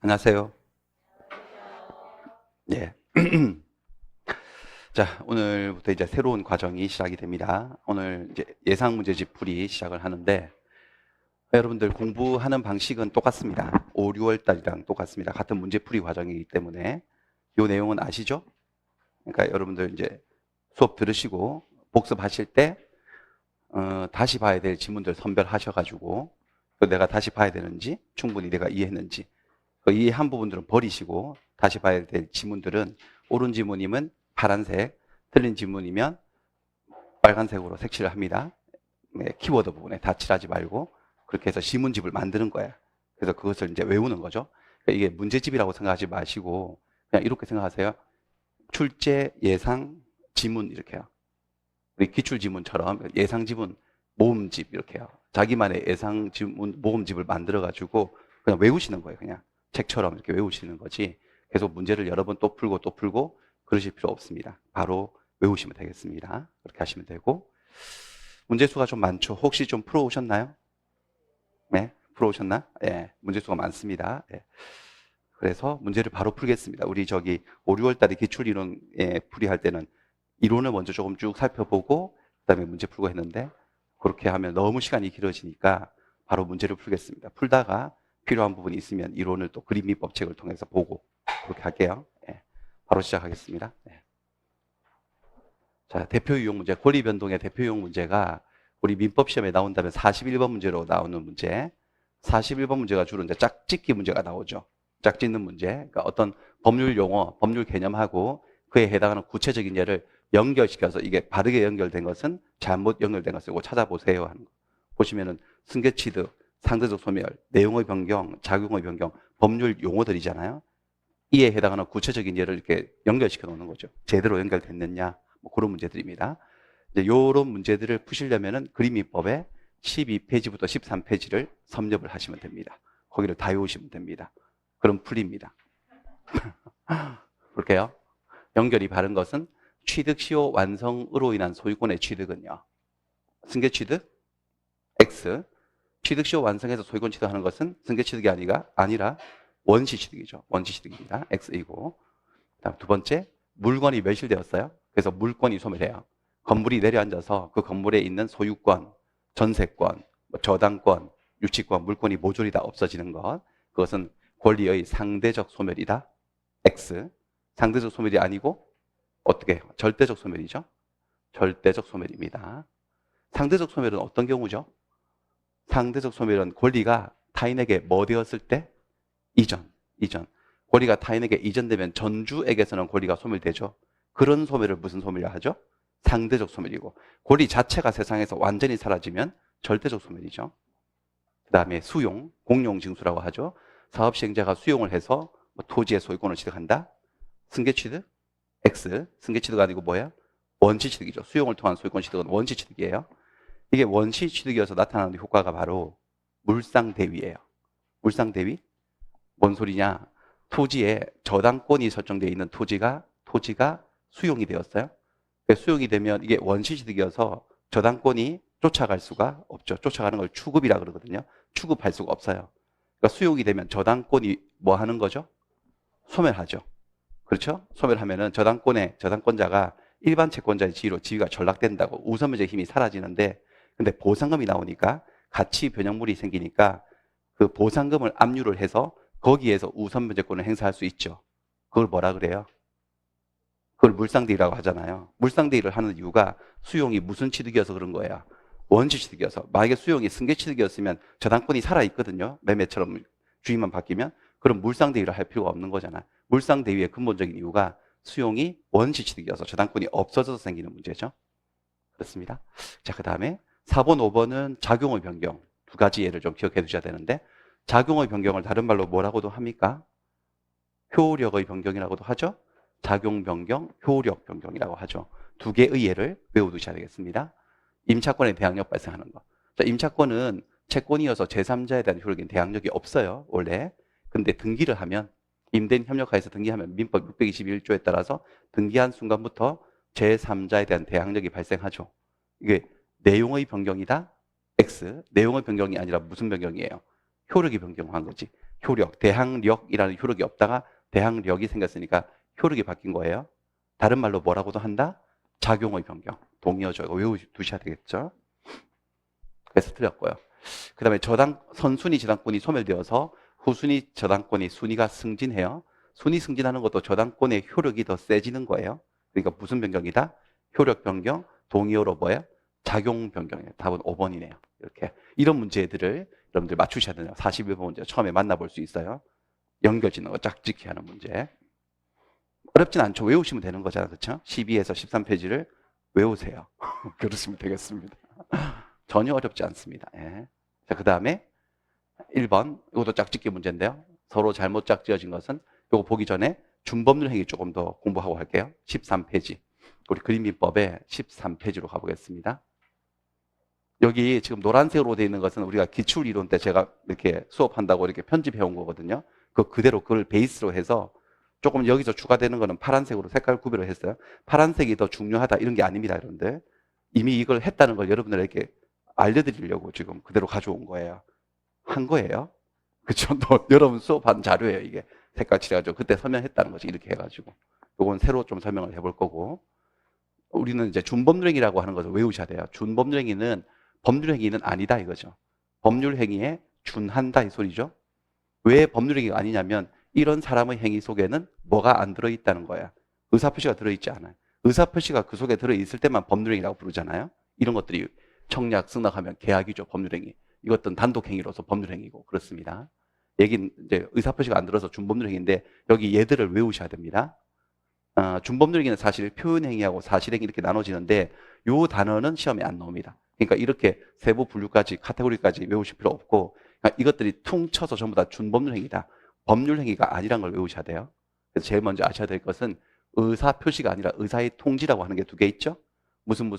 안녕하세요. 예. 자, 오늘부터 이제 새로운 과정이 시작이 됩니다. 오늘 이제 예상 문제집 풀이 시작을 하는데, 여러분들 공부하는 방식은 똑같습니다. 5, 6월 달이랑 똑같습니다. 같은 문제풀이 과정이기 때문에 이 내용은 아시죠? 그러니까 여러분들 이제 수업 들으시고 복습하실 때 다시 봐야 될 지문들 선별하셔가지고 내가 다시 봐야 되는지 충분히 내가 이해했는지 그 이해한 부분들은 버리시고 다시 봐야 될 지문들은 옳은 지문이면 파란색, 틀린 지문이면 빨간색으로 색칠을 합니다. 네, 키워드 부분에 다 칠하지 말고 그렇게 해서 지문집을 만드는 거야. 그래서 그것을 이제 외우는 거죠. 그러니까 이게 문제집이라고 생각하지 마시고 그냥 이렇게 생각하세요. 출제, 예상, 지문 이렇게요. 우리 기출 지문처럼 예상 지문, 모음집 이렇게요. 자기만의 예상 지문, 모음집을 만들어 가지고 그냥 외우시는 거예요. 그냥 책처럼 이렇게 외우시는 거지. 계속 문제를 여러 번 또 풀고 또 풀고 그러실 필요 없습니다. 바로 외우시면 되겠습니다. 그렇게 하시면 되고. 문제 수가 좀 많죠. 혹시 좀 풀어 오셨나요? 네, 풀어 오셨나? 예, 문제 수가 많습니다. 예. 그래서 문제를 바로 풀겠습니다. 우리 저기 5, 6월 달에 기출 이론에 풀이할 때는 이론을 먼저 조금 쭉 살펴보고 그다음에 문제 풀고 했는데 그렇게 하면 너무 시간이 길어지니까 바로 문제를 풀겠습니다. 풀다가 필요한 부분이 있으면 이론을 또 그림 민법책을 통해서 보고 그렇게 할게요. 예. 바로 시작하겠습니다. 예. 자, 대표 유형 문제, 권리 변동의 대표 유형 문제가 우리 민법 시험에 나온다면 41번 문제로 나오는 문제. 41번 문제가 주로 이제 짝짓기 문제가 나오죠. 짝짓는 문제. 그러니까 어떤 법률 용어, 법률 개념하고 그에 해당하는 구체적인 예를 연결시켜서 이게 바르게 연결된 것은 잘못 연결된 것을 찾아보세요 하는 거. 보시면은 승계취득, 상대적 소멸, 내용의 변경, 작용의 변경, 법률 용어들이잖아요. 이에 해당하는 구체적인 예를 이렇게 연결시켜 놓는 거죠. 제대로 연결됐느냐, 뭐 그런 문제들입니다. 이제 요런 문제들을 푸시려면은 그림민법의 12페이지부터 13페이지를 섭렵을 하시면 됩니다. 거기를 다 외우시면 됩니다. 그럼 풀립니다. 볼게요. 연결이 바른 것은 취득 시효 완성으로 인한 소유권의 취득은요. 승계 취득 X. 취득 시효 완성해서 소유권 취득하는 것은 승계 취득이 아니라 원시 취득이죠. 원시 취득입니다. X이고. 다음 두 번째, 물건이 멸실되었어요. 그래서 물권이 소멸해요. 건물이 내려앉아서 그 건물에 있는 소유권, 전세권, 저당권, 유치권, 물권이 모조리 다 없어지는 것. 그것은 권리의 상대적 소멸이다. X. 상대적 소멸이 아니고 어떻게? 절대적 소멸이죠. 절대적 소멸입니다. 상대적 소멸은 어떤 경우죠? 상대적 소멸은 권리가 타인에게 뭐 되었을 때? 이전. 권리가 타인에게 이전되면 전주에게서는 권리가 소멸되죠. 그런 소멸을 무슨 소멸이라 하죠? 상대적 소멸이고, 권리 자체가 세상에서 완전히 사라지면 절대적 소멸이죠. 그 다음에 수용, 공용징수라고 하죠. 사업시행자가 수용을 해서 토지의 소유권을 취득한다. 승계취득, X. 승계취득 아니고 뭐야? 원시취득이죠. 수용을 통한 소유권 취득은 원시취득이에요. 이게 원시취득이어서 나타나는 효과가 바로 물상대위예요. 물상대위? 뭔 소리냐? 토지에 저당권이 설정되어 있는 토지가 수용이 되었어요. 수용이 되면 이게 원시취득이어서 저당권이 쫓아갈 수가 없죠. 쫓아가는 걸 추급이라 그러거든요. 추급할 수가 없어요. 그러니까 수용이 되면 저당권이 뭐 하는 거죠? 소멸하죠. 그렇죠? 소멸하면은 저당권자가 일반 채권자의 지위가 전락된다고 우선문제 힘이 사라지는데 근데 보상금이 나오니까 가치 변형물이 생기니까 그 보상금을 압류를 해서 거기에서 우선변제권을 행사할 수 있죠. 그걸 뭐라 그래요? 그걸 물상대위라고 하잖아요. 물상대위를 하는 이유가 수용이 무슨 취득이어서 그런 거야? 원시 취득이어서. 만약에 수용이 승계 취득이었으면 저당권이 살아있거든요. 매매처럼 주인만 바뀌면. 그럼 물상대위를 할 필요가 없는 거잖아. 물상대위의 근본적인 이유가 수용이 원시 취득이어서 저당권이 없어져서 생기는 문제죠. 그렇습니다. 자, 그 다음에 4번, 5번은 작용의 변경. 두 가지 예를 좀 기억해 두셔야 되는데 작용의 변경을 다른 말로 뭐라고도 합니까? 효력의 변경이라고도 하죠. 작용 변경, 효력 변경이라고 하죠. 두 개의 예를 외워두셔야 되겠습니다. 임차권에 대항력 발생하는 거. 자, 임차권은 채권이어서 제3자에 대한 효력인 대항력이 없어요. 원래. 근데 등기를 하면 임대인 협력하에서 등기하면 민법 621조에 따라서 등기한 순간부터 제3자에 대한 대항력이 발생하죠. 이게 내용의 변경이다. X. 내용의 변경이 아니라 무슨 변경이에요? 효력이 변경한 거지. 효력, 대항력이라는 효력이 없다가 대항력이 생겼으니까 효력이 바뀐 거예요. 다른 말로 뭐라고도 한다? 작용의 변경. 동의어조. 이거 외워두셔야 되겠죠? 그래서 틀렸고요. 그 다음에 선순위 저당권이 소멸되어서 후순위 저당권이 순위가 승진해요. 순위 승진하는 것도 저당권의 효력이 더 세지는 거예요. 그러니까 무슨 변경이다? 효력 변경, 동의어로 뭐예요? 작용 변경이에요. 답은 5번이네요. 이렇게. 이런 문제들을 여러분들 맞추셔야 돼요. 41번 문제 처음에 만나볼 수 있어요. 연결 짓는 거 짝짓기 하는 문제. 어렵진 않죠. 외우시면 되는 거잖아요. 그렇죠? 12에서 13페이지를 외우세요. 그러시면 되겠습니다. 전혀 어렵지 않습니다. 예. 자, 그 다음에 1번. 이것도 짝짓기 문제인데요. 서로 잘못 짝지어진 것은 이거 보기 전에 준법률 행위 조금 더 공부하고 할게요. 13페이지. 우리 그림민법의 13페이지로 가보겠습니다. 여기 지금 노란색으로 되어 있는 것은 우리가 기출이론 때 제가 이렇게 수업한다고 이렇게 편집해 온 거거든요. 그대로 그걸 베이스로 해서 조금 여기서 추가되는 거는 파란색으로 색깔 구별을 했어요. 파란색이 더 중요하다 이런 게 아닙니다, 여러분들. 이미 이걸 했다는 걸 여러분들에게 알려드리려고 지금 그대로 가져온 거예요. 한 거예요. 그쵸? 또 여러분 수업한 자료예요, 이게. 색깔 칠해가지고 그때 설명했다는 거지, 이렇게 해가지고. 요건 새로 좀 설명을 해볼 거고. 우리는 이제 준법률행위라고 하는 것을 외우셔야 돼요. 준법률행위는 법률행위는 아니다 이거죠. 법률행위에 준한다 이 소리죠. 왜 법률행위가 아니냐면 이런 사람의 행위 속에는 뭐가 안 들어있다는 거야. 의사표시가 들어있지 않아요. 의사표시가 그 속에 들어있을 때만 법률행위라고 부르잖아요. 이런 것들이 청약, 승낙하면 계약이죠. 법률행위. 이것들은 단독행위로서 법률행위고 그렇습니다. 얘긴 이제 의사표시가 안 들어서 준법률행위인데 여기 얘들을 외우셔야 됩니다. 준법률행위는 사실 표현행위하고 사실행위 이렇게 나눠지는데 이 단어는 시험에 안 나옵니다. 그러니까 이렇게 세부 분류까지 카테고리까지 외우실 필요 없고 그러니까 이것들이 퉁쳐서 전부 다 준법률행위다. 법률행위가 아니란 걸 외우셔야 돼요. 그래서 제일 먼저 아셔야 될 것은 의사표시가 아니라 의사의 통지라고 하는 게 두 개 있죠. 무슨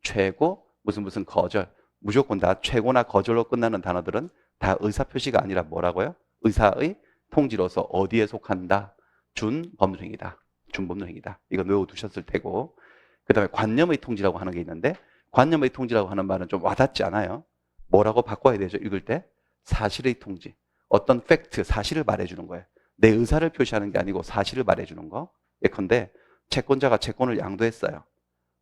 최고, 무슨 거절. 무조건 다 최고나 거절로 끝나는 단어들은 다 의사표시가 아니라 뭐라고요? 의사의 통지로서 어디에 속한다? 준법률행위다. 준법률행위다. 이건 외워두셨을 테고 그 다음에 관념의 통지라고 하는 게 있는데 관념의 통지라고 하는 말은 좀 와닿지 않아요. 뭐라고 바꿔야 되죠? 읽을 때? 사실의 통지. 어떤 팩트, 사실을 말해주는 거예요. 내 의사를 표시하는 게 아니고 사실을 말해주는 거. 예컨대 채권자가 채권을 양도했어요.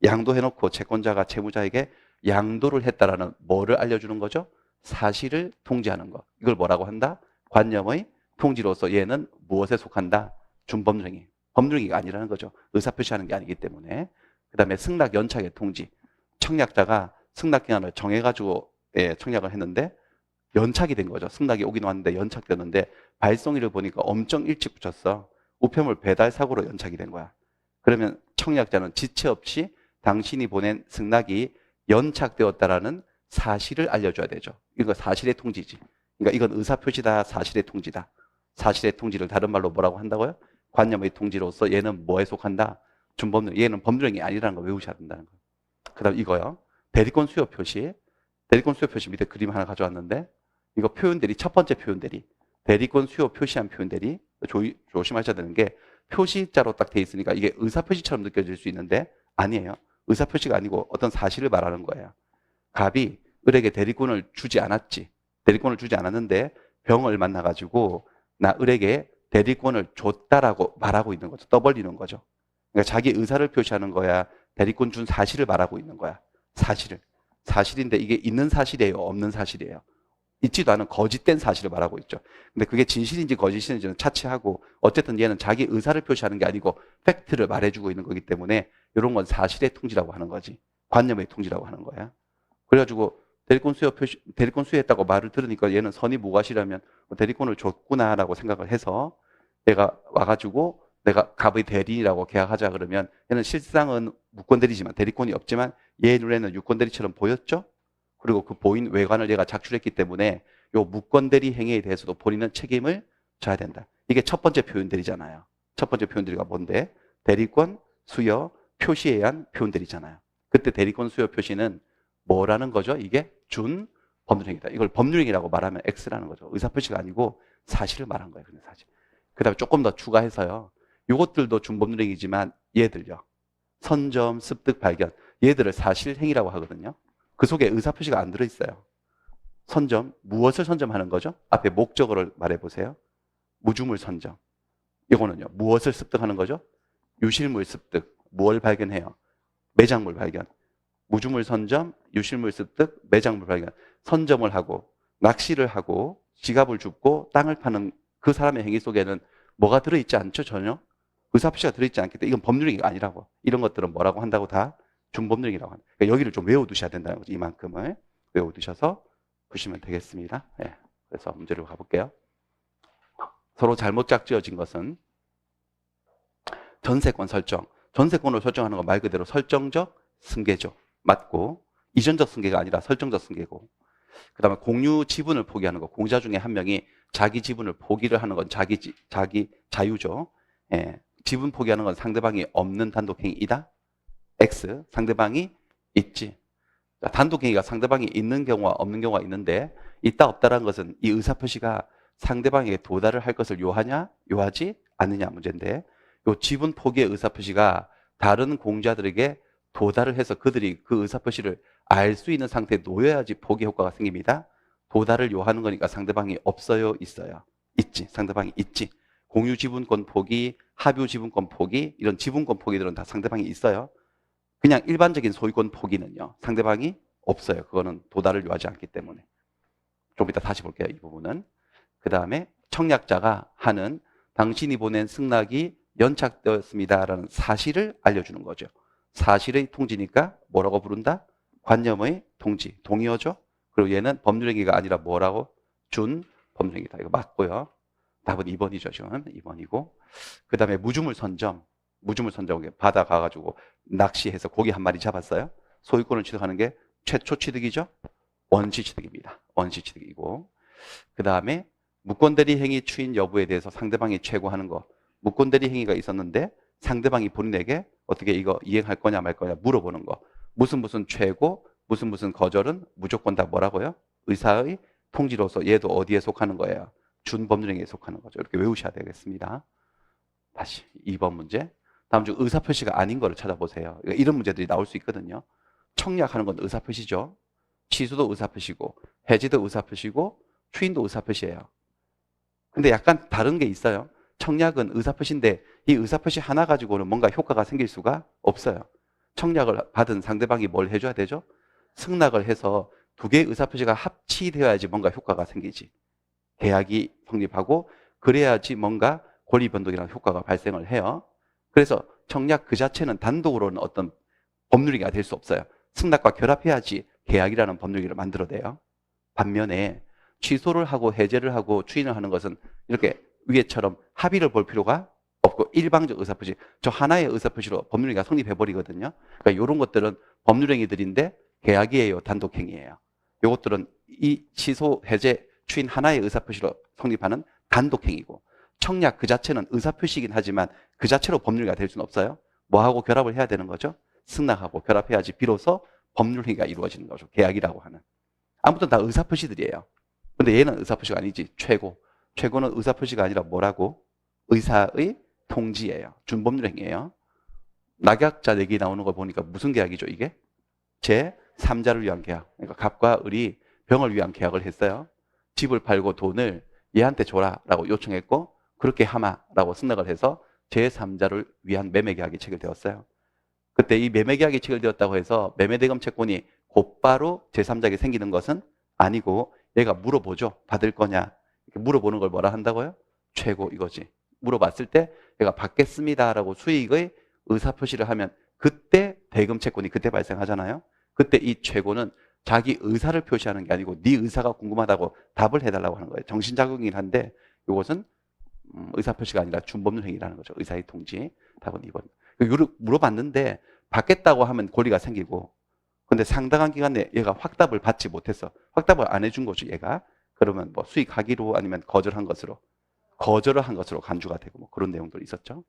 양도해놓고 채권자가 채무자에게 양도를 했다라는 뭐를 알려주는 거죠? 사실을 통지하는 거. 이걸 뭐라고 한다? 관념의 통지로서 얘는 무엇에 속한다? 준법률행위. 법률행위가 아니라는 거죠. 의사표시하는 게 아니기 때문에. 그 다음에 승낙 연착의 통지. 청약자가 승낙기간을 정해가지고 청약을 했는데 연착이 된 거죠. 승낙이 오긴 왔는데 연착되는데 발송일을 보니까 엄청 일찍 붙였어. 우편물 배달 사고로 연착이 된 거야. 그러면 청약자는 지체 없이 당신이 보낸 승낙이 연착되었다라는 사실을 알려줘야 되죠. 이거 사실의 통지지. 그러니까 이건 의사표시다, 사실의 통지다. 사실의 통지를 다른 말로 뭐라고 한다고요? 관념의 통지로서 얘는 뭐에 속한다? 준법률. 얘는 법률행위 아니라는 걸 외우셔야 된다는 거예요. 그 다음 이거요. 대리권 수요 표시. 대리권 수요 표시 밑에 그림 하나 가져왔는데 이거 표현들이 첫 번째 표현들이 대리권 수요 표시한 표현들이 조심하셔야 되는 게 표시자로 딱 돼 있으니까 이게 의사표시처럼 느껴질 수 있는데 아니에요. 의사표시가 아니고 어떤 사실을 말하는 거예요. 갑이 을에게 대리권을 주지 않았지. 대리권을 주지 않았는데 병을 만나가지고 나 을에게 대리권을 줬다라고 말하고 있는 거죠. 떠벌리는 거죠. 그러니까 자기 의사를 표시하는 거야. 대리권 준 사실을 말하고 있는 거야. 사실을. 사실인데 이게 있는 사실이에요? 없는 사실이에요? 있지도 않은 거짓된 사실을 말하고 있죠. 근데 그게 진실인지 거짓인지는 차치하고 어쨌든 얘는 자기 의사를 표시하는 게 아니고 팩트를 말해주고 있는 거기 때문에 이런 건 사실의 통지라고 하는 거지. 관념의 통지라고 하는 거야. 그래가지고 대리권 수여했다고 말을 들으니까 얘는 선의 무과실하면 대리권을 줬구나라고 생각을 해서 얘가 와가지고 내가 갑의 대리인이라고 계약하자 그러면 얘는 실상은 무권 대리지만 대리권이 없지만 얘 눈에는 유권 대리처럼 보였죠? 그리고 그 보인 외관을 얘가 작출했기 때문에 요 무권 대리 행위에 대해서도 본인은 책임을 져야 된다. 이게 첫 번째 표현들이잖아요. 첫 번째 표현들이가 뭔데? 대리권 수여 표시에 의한 표현들이잖아요. 그때 대리권 수여 표시는 뭐라는 거죠? 이게 준 법률행위다. 이걸 법률행위라고 말하면 X라는 거죠. 의사표시가 아니고 사실을 말한 거예요. 그냥 사실. 그 다음에 조금 더 추가해서요. 이것들도 준법률행위지만 얘들요. 선점, 습득, 발견. 얘들을 사실행위라고 하거든요. 그 속에 의사표시가 안 들어있어요. 선점, 무엇을 선점하는 거죠? 앞에 목적어를 말해보세요. 무주물 선점. 이거는요. 무엇을 습득하는 거죠? 유실물 습득. 뭘 발견해요? 매장물 발견. 무주물 선점, 유실물 습득, 매장물 발견. 선점을 하고 낚시를 하고 지갑을 줍고 땅을 파는 그 사람의 행위 속에는 뭐가 들어있지 않죠? 전혀. 의사표시가 들어있지 않기 때문에 이건 법률행위가 아니라고. 이런 것들은 뭐라고 한다고? 다 준법률행위라고 한다. 그러니까 여기를 좀 외워두셔야 된다는 거죠. 이만큼을 외워두셔서 보시면 되겠습니다. 네. 그래서 문제로 가볼게요. 서로 잘못 짝지어진 것은 전세권 설정. 전세권을 설정하는 건 말 그대로 설정적 승계죠. 맞고 이전적 승계가 아니라 설정적 승계고, 그 다음에 공유 지분을 포기하는 거. 공자 중에 한 명이 자기 지분을 포기를 하는 건 자기 자유죠. 예. 지분 포기하는 건 상대방이 없는 단독행위이다. X. 상대방이 있지. 단독행위가 상대방이 있는 경우와 없는 경우가 있는데, 있다 없다라는 것은 이 의사표시가 상대방에게 도달을 할 것을 요하냐 요하지 않느냐 문제인데, 이 지분 포기의 의사표시가 다른 공자들에게 도달을 해서 그들이 그 의사표시를 알 수 있는 상태에 놓여야지 포기 효과가 생깁니다. 도달을 요하는 거니까 상대방이 없어요, 있어요? 있지. 상대방이 있지. 공유 지분권 포기, 합유 지분권 포기, 이런 지분권 포기들은 다 상대방이 있어요. 그냥 일반적인 소유권 포기는요, 상대방이 없어요. 그거는 도달을 요하지 않기 때문에. 좀 이따 다시 볼게요, 이 부분은. 그 다음에 청약자가 하는 당신이 보낸 승낙이 연착되었습니다라는 사실을 알려주는 거죠. 사실의 통지니까 뭐라고 부른다? 관념의 통지, 동의어죠. 그리고 얘는 법률행위가 아니라 뭐라고? 준 법률행위다. 이거 맞고요. 답은 2번이죠. 지금 2번이고. 그 다음에 무주물 선점. 무주물 선점, 바다 가가지고 낚시해서 고기 한 마리 잡았어요. 소유권을 취득하는 게 최초 취득이죠. 원시 취득입니다. 원시 취득이고. 그 다음에 무권대리 행위 추인 여부에 대해서 상대방이 최고하는 거. 무권대리 행위가 있었는데 상대방이 본인에게 어떻게 이거 이행할 거냐 말 거냐 물어보는 거. 무슨 최고, 무슨 거절은 무조건 다 뭐라고요? 의사의 통지로서 얘도 어디에 속하는 거예요? 준법률행위에 속하는 거죠. 이렇게 외우셔야 되겠습니다. 다시 2번 문제. 다음 중 의사표시가 아닌 거를 찾아보세요. 이런 문제들이 나올 수 있거든요. 청약하는 건 의사표시죠. 취소도 의사표시고, 해지도 의사표시고, 추인도 의사표시예요. 근데 약간 다른 게 있어요. 청약은 의사표시인데 이 의사표시 하나 가지고는 뭔가 효과가 생길 수가 없어요. 청약을 받은 상대방이 뭘 해줘야 되죠? 승낙을 해서 두 개의 의사표시가 합치되어야지 뭔가 효과가 생기지. 계약이 성립하고 그래야지 뭔가 권리변동이라는 효과가 발생을 해요. 그래서 청약 그 자체는 단독으로는 어떤 법률행위가 될 수 없어요. 승낙과 결합해야지 계약이라는 법률행위를 만들어내요. 반면에 취소를 하고 해제를 하고 추인을 하는 것은 이렇게 위에처럼 합의를 볼 필요가 없고 일방적 의사표시, 저 하나의 의사표시로 법률행위가 성립해버리거든요. 그러니까 이런 것들은 법률행위들인데 계약이에요, 단독행위예요. 이것들은 이 취소, 해제, 추인 하나의 의사표시로 성립하는 단독행위고, 청약 그 자체는 의사표시이긴 하지만 그 자체로 법률행위가 될 수는 없어요. 뭐하고 결합을 해야 되는 거죠? 승낙하고 결합해야지 비로소 법률행위가 이루어지는 거죠. 계약이라고 하는. 아무튼 다 의사표시들이에요. 근데 얘는 의사표시가 아니지. 최고는 의사표시가 아니라 뭐라고? 의사의 통지예요. 준법률행위예요. 낙약자 내기 나오는 거 보니까 무슨 계약이죠, 이게? 제3자를 위한 계약. 그러니까 갑과 을이 병을 위한 계약을 했어요. 집을 팔고 돈을 얘한테 줘라라고 요청했고 그렇게 하마라고 승낙을 해서 제3자를 위한 매매계약이 체결되었어요. 그때 이 매매계약이 체결되었다고 해서 매매대금 채권이 곧바로 제3자에게 생기는 것은 아니고 얘가 물어보죠. 받을 거냐. 이렇게 물어보는 걸 뭐라 한다고요? 최고 이거지. 물어봤을 때 얘가 받겠습니다라고 수익의 의사표시를 하면 그때 대금 채권이 그때 발생하잖아요. 그때 이 최고는 자기 의사를 표시하는 게 아니고 네 의사가 궁금하다고 답을 해달라고 하는 거예요. 정신작용이긴 한데 이것은 의사표시가 아니라 준법률행위라는 거죠. 의사의 통지. 답은 2번. 물어봤는데 받겠다고 하면 권리가 생기고 근데 상당한 기간 내에 얘가 확답을 받지 못했어. 확답을 안 해준 거죠, 얘가. 그러면 뭐 수익하기로 아니면 거절을 한 것으로 간주가 되고 뭐 그런 내용들이 있었죠.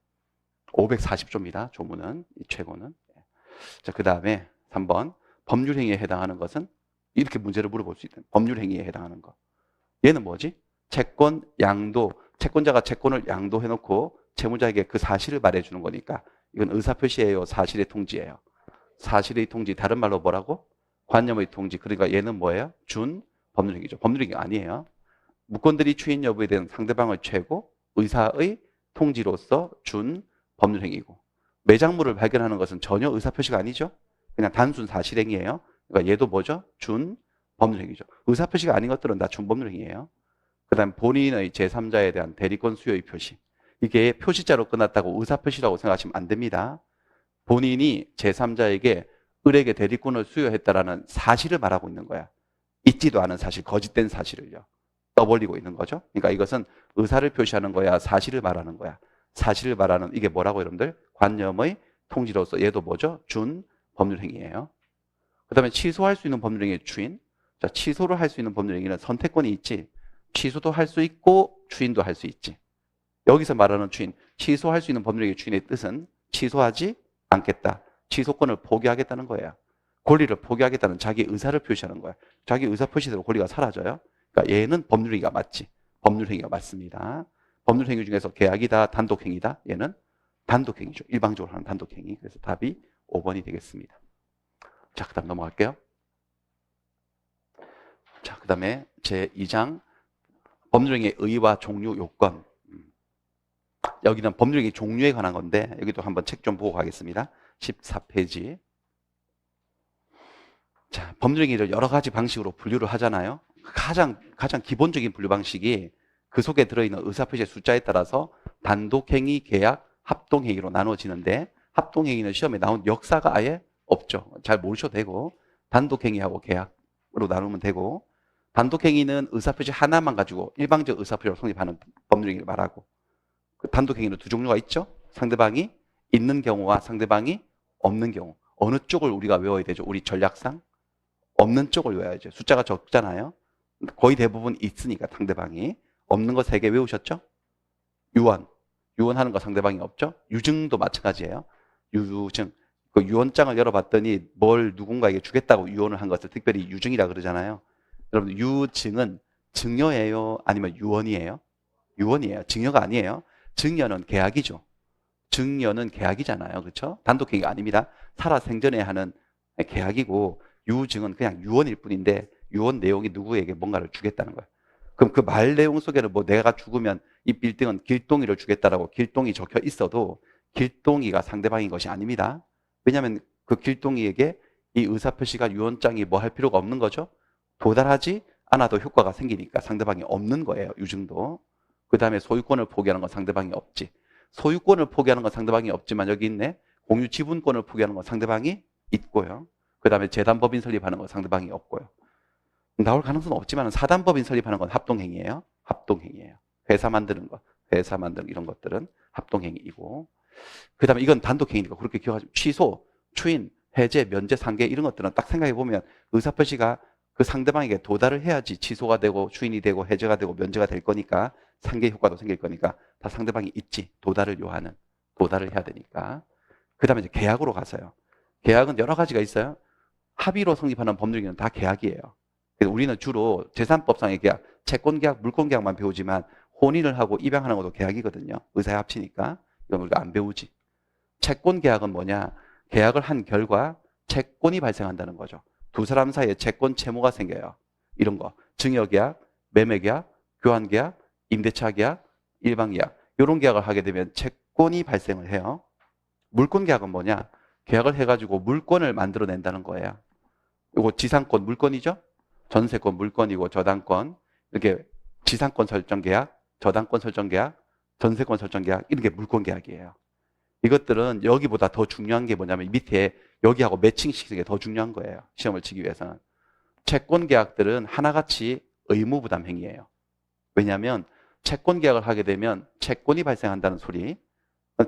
540조입니다. 조문은, 이 최고는. 자, 그 다음에 3번. 법률행위에 해당하는 것은 이렇게 문제를 물어볼 수 있다. 법률행위에 해당하는 거. 얘는 뭐지? 채권 양도. 채권자가 채권을 양도해놓고 채무자에게 그 사실을 말해주는 거니까 이건 의사표시예요, 사실의 통지예요. 사실의 통지, 다른 말로 뭐라고? 관념의 통지. 그러니까 얘는 뭐예요? 준 법률행위죠. 법률행위 아니에요. 무권들이 추인 여부에 대한 상대방을 최고, 의사의 통지로서 준 법률행위고, 매장물을 발견하는 것은 전혀 의사표시가 아니죠. 그냥 단순 사실행위예요. 그러니까 얘도 뭐죠? 준 법률행위죠. 의사표시가 아닌 것들은 다 준 법률행위예요. 그 다음 본인의 제3자에 대한 대리권 수여의 표시. 이게 표시자로 끝났다고 의사표시라고 생각하시면 안 됩니다. 본인이 제3자에게 을에게 대리권을 수여했다라는 사실을 말하고 있는 거야. 있지도 않은 사실, 거짓된 사실을요. 떠벌리고 있는 거죠. 그러니까 이것은 의사를 표시하는 거야, 사실을 말하는 거야. 사실을 말하는 이게 뭐라고 여러분들? 관념의 통지로서 얘도 뭐죠? 준 법률행위예요. 그 다음에 취소할 수 있는 법률행위의 추인. 자, 취소를 할 수 있는 법률행위는 선택권이 있지. 취소도 할 수 있고 추인도 할 수 있지. 여기서 말하는 추인, 취소할 수 있는 법률행위 추인의 뜻은 취소하지 않겠다. 취소권을 포기하겠다는 거예요. 권리를 포기하겠다는 자기 의사를 표시하는 거야. 자기 의사 표시대로 권리가 사라져요. 그러니까 얘는 법률행위가 맞지. 법률행위가 맞습니다. 법률행위 중에서 계약이다, 단독행위다. 얘는 단독행위죠. 일방적으로 하는 단독행위. 그래서 답이 5번이 되겠습니다. 자, 그 다음 넘어갈게요. 자, 그 다음에 제2장 법률행위의 의의와 종류 요건. 여기는 법률행위 종류에 관한 건데 여기도 한번 책 좀 보고 가겠습니다. 14페이지. 자, 법률행위를 여러 가지 방식으로 분류를 하잖아요. 가장 기본적인 분류 방식이 그 속에 들어있는 의사표시의 숫자에 따라서 단독행위, 계약, 합동행위로 나누어지는데 합동행위는 시험에 나온 역사가 아예 없죠. 잘 모르셔도 되고 단독행위하고 계약으로 나누면 되고 단독행위는 의사표시 하나만 가지고 일방적 의사표시로 성립하는 법률행위를 말하고 그 단독행위는 두 종류가 있죠. 상대방이 있는 경우와 상대방이 없는 경우. 어느 쪽을 우리가 외워야 되죠? 우리 전략상? 없는 쪽을 외워야죠. 숫자가 적잖아요. 거의 대부분 있으니까 상대방이. 없는 거 3개 외우셨죠? 유언. 유언하는 거 상대방이 없죠? 유증도 마찬가지예요. 유증. 그 유언장을 열어봤더니 뭘 누군가에게 주겠다고 유언을 한 것을 특별히 유증이라 그러잖아요. 여러분 유증은 증여예요? 아니면 유언이에요? 유언이에요. 증여가 아니에요. 증여는 계약이죠. 증여는 계약이잖아요. 그렇죠? 단독행위가 아닙니다. 살아생전에 하는 계약이고 유증은 그냥 유언일 뿐인데 유언 내용이 누구에게 뭔가를 주겠다는 거예요. 그럼 그 말 내용 속에는 뭐 내가 죽으면 이 빌딩은 길동이를 주겠다라고 길동이 적혀 있어도 길동이가 상대방인 것이 아닙니다. 왜냐하면 그 길동이에게 이 의사표시가 유언장이 뭐 할 필요가 없는 거죠. 도달하지 않아도 효과가 생기니까 상대방이 없는 거예요. 유증도. 그 다음에 소유권을 포기하는 건 상대방이 없지. 소유권을 포기하는 건 상대방이 없지만 여기 있네. 공유 지분권을 포기하는 건 상대방이 있고요. 그 다음에 재단법인 설립하는 건 상대방이 없고요. 나올 가능성은 없지만 사단법인 설립하는 건 합동행위예요. 합동행위예요. 회사 만드는 거, 회사 만드는 이런 것들은 합동행위이고 그 다음에 이건 단독행위니까 그렇게 기억하시면 취소, 추인, 해제, 면제, 상계 이런 것들은 딱 생각해보면 의사표시가 그 상대방에게 도달을 해야지 취소가 되고 추인이 되고 해제가 되고 면제가 될 거니까 상계 효과도 생길 거니까 다 상대방이 있지. 도달을 요하는. 도달을 해야 되니까. 그 다음에 이제 계약으로 가서요. 계약은 여러 가지가 있어요. 합의로 성립하는 법률행위는 다 계약이에요. 그래서 우리는 주로 재산법상의 계약, 채권계약, 물권계약만 배우지만 혼인을 하고 입양하는 것도 계약이거든요. 의사에 합치니까. 이건 우리가 안 배우지. 채권계약은 뭐냐? 계약을 한 결과 채권이 발생한다는 거죠. 두 사람 사이에 채권 채무가 생겨요. 이런 거. 증여계약, 매매계약, 교환계약, 임대차계약, 일방계약. 이런 계약을 하게 되면 채권이 발생을 해요. 물권계약은 뭐냐? 계약을 해가지고 물권을 만들어낸다는 거예요. 이거 지상권 물권이죠? 전세권 물권이고 저당권. 이렇게 지상권 설정계약, 저당권 설정계약, 전세권 설정계약 이런 게 물권계약이에요. 이것들은 여기보다 더 중요한 게 뭐냐면 밑에 여기하고 매칭시키는 게 더 중요한 거예요. 시험을 치기 위해서는. 채권계약들은 하나같이 의무부담 행위예요. 왜냐하면 채권계약을 하게 되면 채권이 발생한다는 소리.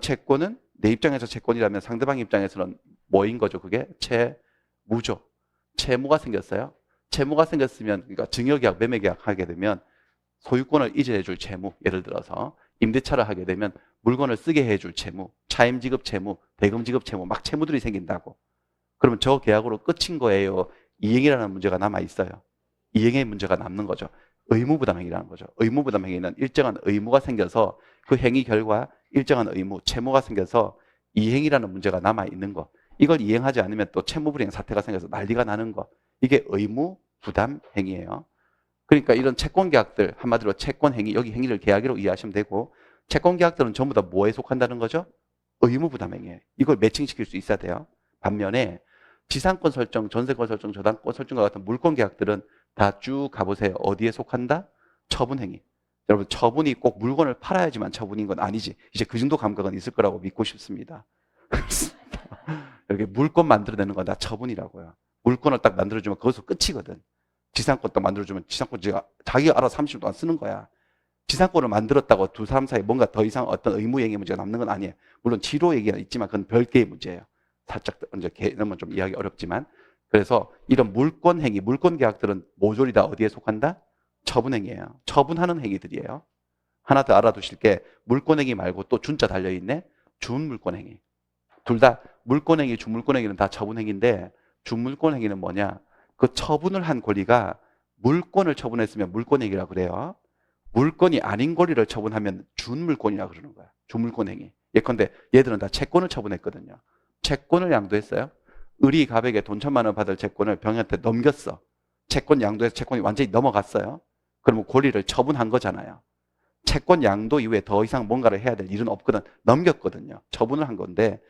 채권은 내 입장에서 채권이라면 상대방 입장에서는 뭐인 거죠? 그게 채무죠. 채무가 생겼어요. 채무가 생겼으면 그러니까 증여계약, 매매계약 하게 되면 소유권을 이전해줄 채무, 예를 들어서 임대차를 하게 되면 물건을 쓰게 해줄 채무, 차임지급 채무, 대금지급 채무, 막 채무들이 생긴다고. 그러면 저 계약으로 끝인 거예요. 이행이라는 문제가 남아있어요. 이행의 문제가 남는 거죠. 의무부담행위라는 거죠. 의무부담행위는 일정한 의무가 생겨서 그 행위 결과 일정한 의무, 채무가 생겨서 이행이라는 문제가 남아있는 거. 이걸 이행하지 않으면 또 채무불이행 사태가 생겨서 난리가 나는 거. 이게 의무부담행위예요. 그러니까 이런 채권계약들, 한마디로 채권행위, 여기 행위를 계약으로 이해하시면 되고 채권계약들은 전부 다 뭐에 속한다는 거죠? 의무부담행위예요. 이걸 매칭시킬 수 있어야 돼요. 반면에 지상권 설정, 전세권 설정, 저당권 설정과 같은 물권계약들은 다 쭉 가보세요. 어디에 속한다? 처분행위. 여러분, 처분이 꼭 물건을 팔아야지만 처분인 건 아니지. 이제 그 정도 감각은 있을 거라고 믿고 싶습니다. 이렇게 물건 만들어내는 건 다 처분이라고요. 물건을 딱 만들어주면 그것으로 끝이거든. 지상권 딱 만들어주면 지상권 자기가 알아서 30년 동안 쓰는 거야. 지상권을 만들었다고 두 사람 사이에 뭔가 더 이상 어떤 의무행위 문제가 남는 건 아니에요. 물론 지로 얘기가 있지만 그건 별개의 문제예요. 살짝 이제 개념은 좀 이해하기 어렵지만. 그래서 이런 물권 행위, 물권 계약들은 모조리 다 어디에 속한다? 처분 행위예요. 처분하는 행위들이에요. 하나 더 알아두실 게 물권 행위 말고 또 준자 달려 있네. 준물권 행위. 둘 다 물권 행위, 준물권 행위는 다 처분 행위인데 준물권 행위는 뭐냐? 그 처분을 한 권리가 물권을 처분했으면 물권 행위라고 그래요. 물건이 아닌 권리를 처분하면 준물권이라고 그러는 거야. 준물권 행위. 예컨대 얘들은 다 채권을 처분했거든요. 채권을 양도했어요. 을이 갑에게 돈 1,000만 원 받을 채권을 병한테 넘겼어. 채권 양도해서 채권이 완전히 넘어갔어요. 그러면 권리를 처분한 거잖아요. 채권 양도 이후에 더 이상 뭔가를 해야 될 일은 없거든. 넘겼거든요. 처분을 한 건데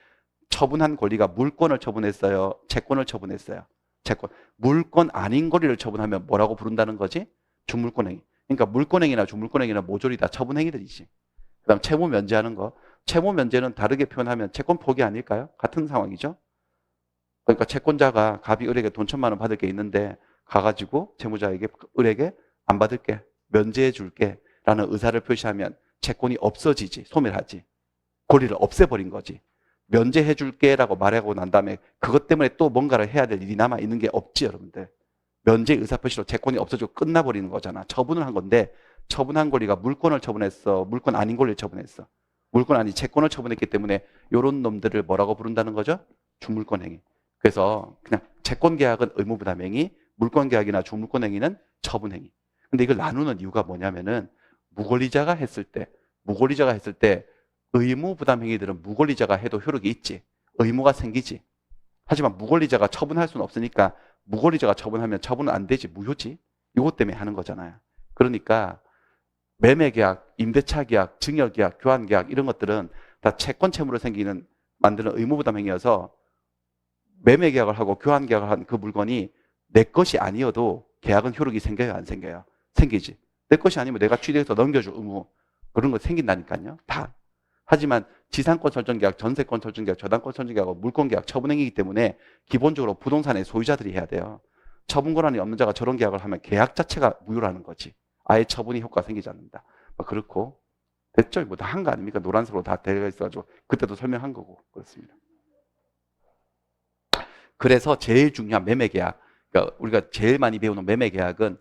처분한 권리가 물권을 처분했어요. 채권을 처분했어요. 채권. 물권 아닌 권리를 처분하면 뭐라고 부른다는 거지? 준물권 행위. 그러니까 물권행위나 준물권행위나 모조리 다 처분행위들이지. 그 다음 채무 면제하는 거. 채무 면제는 다르게 표현하면 채권 포기 아닐까요? 같은 상황이죠. 그러니까 채권자가 갑이 을에게 돈 1,000만 원 받을 게 있는데 가가지고 채무자에게 을에게 안 받을게. 면제해 줄게. 라는 의사를 표시하면 채권이 없어지지. 소멸하지. 권리를 없애버린 거지. 면제해 줄게 라고 말하고 난 다음에 그것 때문에 또 뭔가를 해야 될 일이 남아있는 게 없지 여러분들. 면제 의사표시로 채권이 없어지고 끝나버리는 거잖아. 처분을 한 건데 처분한 권리가 물권을 처분했어. 물권 아닌 권리를 처분했어. 물권 아닌 채권을 처분했기 때문에 이런 놈들을 뭐라고 부른다는 거죠? 준물권 행위. 그래서 그냥 채권 계약은 의무부담 행위, 물권 계약이나 준물권 행위는 처분 행위. 근데 이걸 나누는 이유가 뭐냐면은 무권리자가 했을 때 의무부담 행위들은 무권리자가 해도 효력이 있지. 의무가 생기지. 하지만 무권리자가 처분할 수는 없으니까 무권리자가 처분하면 처분은 안 되지. 무효지. 이것 때문에 하는 거잖아요. 그러니까 매매계약, 임대차계약, 증여계약, 교환계약 이런 것들은 다 채권 채무로 만드는 의무부담 행위여서 매매계약을 하고 교환계약을 한 그 물건이 내 것이 아니어도 계약은 효력이 생겨요? 안 생겨요? 생기지. 내 것이 아니면 내가 취득해서 넘겨줄 의무 그런 거 생긴다니까요. 다. 하지만 지상권 설정계약, 전세권 설정계약, 저당권 설정계약은 물권계약, 처분행위이기 때문에 기본적으로 부동산의 소유자들이 해야 돼요. 처분 권한이 없는 자가 저런 계약을 하면 계약 자체가 무효라는 거지. 아예 처분이 효과가 생기지 않는다. 그렇고 됐죠? 뭐 다 한 거 아닙니까? 노란색으로 다 되어 있어가지고 그때도 설명한 거고 그렇습니다. 그래서 제일 중요한 매매계약, 그러니까 우리가 제일 많이 배우는 매매계약은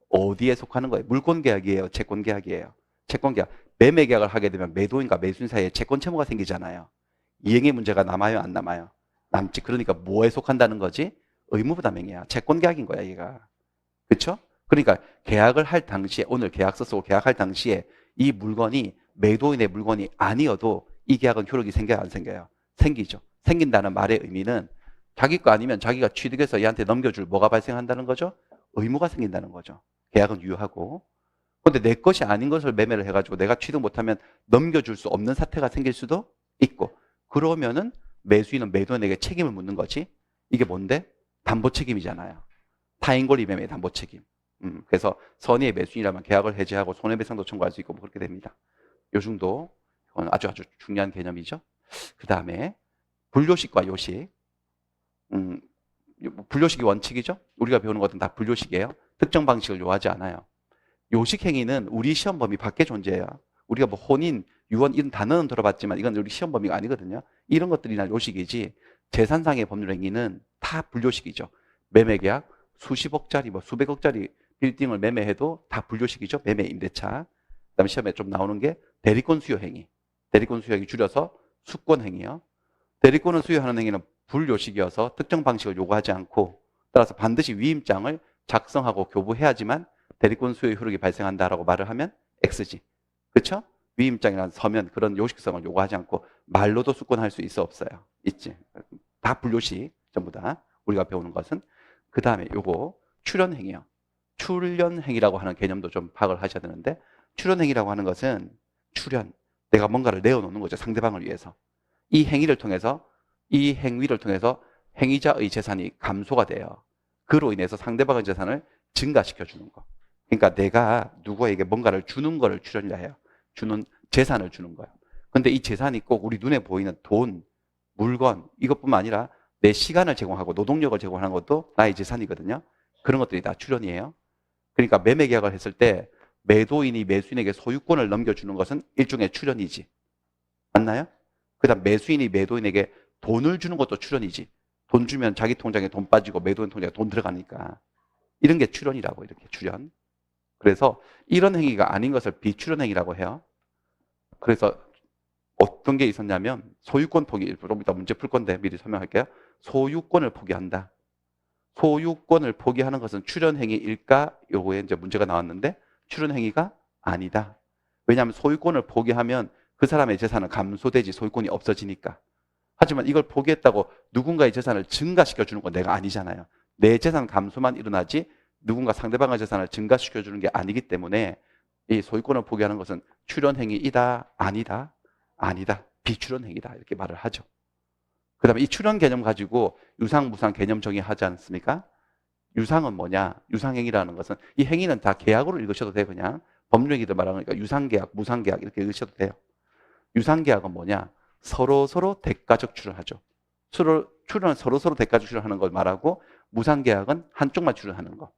어디에 속하는 거예요? 물권계약이에요? 채권계약이에요? 채권계약. 매매계약을 하게 되면 매도인과 매수인 사이에 채권 채무가 생기잖아요. 이행의 문제가 남아요? 안 남아요? 남지. 그러니까 뭐에 속한다는 거지? 의무부담행위야. 채권계약인 거야 얘가. 그렇죠? 그러니까 계약을 할 당시에 오늘 계약서 쓰고 계약할 당시에 이 물건이 매도인의 물건이 아니어도 이 계약은 효력이 생겨요? 안 생겨요? 생기죠. 생긴다는 말의 의미는 자기 거 아니면 자기가 취득해서 얘한테 넘겨줄 뭐가 발생한다는 거죠? 의무가 생긴다는 거죠. 계약은 유효하고. 근데 내 것이 아닌 것을 매매를 해가지고 내가 취득 못하면 넘겨줄 수 없는 사태가 생길 수도 있고. 그러면은 매수인은 매도인에게 책임을 묻는 거지. 이게 뭔데? 담보 책임이잖아요. 타인권리 매매 담보 책임. 그래서 선의의 매수인이라면 계약을 해지하고 손해배상도 청구할 수 있고 뭐 그렇게 됩니다. 요 정도 아주 중요한 개념이죠. 그 다음에 분료식과 요식. 분료식이 원칙이죠. 우리가 배우는 것은 다 분료식이에요. 특정 방식을 요하지 않아요. 요식 행위는 우리 시험 범위 밖에 존재해요. 우리가 뭐 혼인, 유언 이런 단어는 들어봤지만 이건 우리 시험 범위가 아니거든요. 이런 것들이나 요식이지 재산상의 법률 행위는 다 분료식이죠. 매매계약 수십억짜리 뭐 수백억짜리 빌딩을 매매해도 다 분료식이죠. 매매 임대차. 그다음에 시험에 좀 나오는 게 대리권 수요 행위. 대리권 수요 행위 줄여서 수권 행위요. 대리권을 수요하는 행위는 분료식이어서 특정 방식을 요구하지 않고 따라서 반드시 위임장을 작성하고 교부해야지만 대리권 수요 효력이 발생한다라고 말을 하면 X지. 그렇죠? 위임장이라는 서면 그런 요식성을 요구하지 않고 말로도 수권할 수 있어 없어요? 있지. 다 분료식 전부 다 우리가 배우는 것은. 그 다음에 요거 출연행위요. 출연행위라고 하는 개념도 좀 파악을 하셔야 되는데 출연행위라고 하는 것은 출연, 내가 뭔가를 내어놓는 거죠. 상대방을 위해서. 이 행위를 통해서 이 행위를 통해서 행위자의 재산이 감소가 돼요. 그로 인해서 상대방의 재산을 증가시켜 주는 거. 그러니까 내가 누구에게 뭔가를 주는 거를 출연이라 해요. 주는 재산을 주는 거예요. 근데 이 재산이 꼭 우리 눈에 보이는 돈, 물건 이것뿐만 아니라 내 시간을 제공하고 노동력을 제공하는 것도 나의 재산이거든요. 그런 것들이 다 출연이에요. 그러니까 매매 계약을 했을 때 매도인이 매수인에게 소유권을 넘겨주는 것은 일종의 출연이지. 맞나요? 그다음 매수인이 매도인에게 돈을 주는 것도 출연이지. 돈 주면 자기 통장에 돈 빠지고 매도인 통장에 돈 들어가니까. 이런 게 출연이라고, 이렇게 출연. 그래서 이런 행위가 아닌 것을 비출연 행위라고 해요. 그래서 어떤 게 있었냐면 소유권 포기, 좀 이따 문제 풀 건데 미리 설명할게요. 소유권을 포기한다. 소유권을 포기하는 것은 출연 행위일까? 요거에 이제 문제가 나왔는데 출연 행위가 아니다. 왜냐하면 소유권을 포기하면 그 사람의 재산은 감소되지 소유권이 없어지니까. 하지만 이걸 포기했다고 누군가의 재산을 증가시켜 주는 건 내가 아니잖아요. 내 재산 감소만 일어나지 누군가 상대방의 재산을 증가시켜 주는 게 아니기 때문에 이 소유권을 포기하는 것은 출연 행위이다, 아니다, 아니다, 비출연 행위다 이렇게 말을 하죠. 그 다음에 이 출연 개념 가지고 유상, 무상 개념 정의하지 않습니까? 유상은 뭐냐? 유상행위라는 것은 이 행위는 다 계약으로 읽으셔도 돼요. 그냥 법률행위들 말하는 거니까 유상계약, 무상계약 이렇게 읽으셔도 돼요. 유상계약은 뭐냐? 서로 대가적 출연하죠. 출연은 서로 대가적 출연하는 걸 말하고 무상계약은 한쪽만 출연하는 거.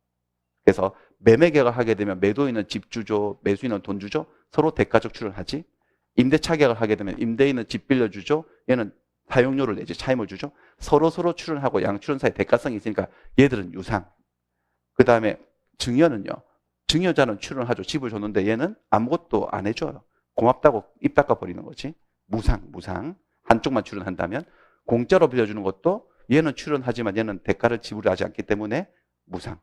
그래서 매매계약을 하게 되면 매도인은 집 주죠, 매수인은 돈 주죠. 서로 대가적 출연하지. 임대차 계약을 하게 되면 임대인은 집 빌려주죠. 얘는 사용료를 내지 차임을 주죠. 서로 출연하고 양출연 사이 대가성이 있으니까 얘들은 유상. 그 다음에 증여는요. 증여자는 출연하죠. 집을 줬는데 얘는 아무것도 안 해줘요. 고맙다고 입 닦아버리는 거지. 무상. 한쪽만 출연한다면 공짜로 빌려주는 것도 얘는 출연하지만 얘는 대가를 지불하지 않기 때문에 무상.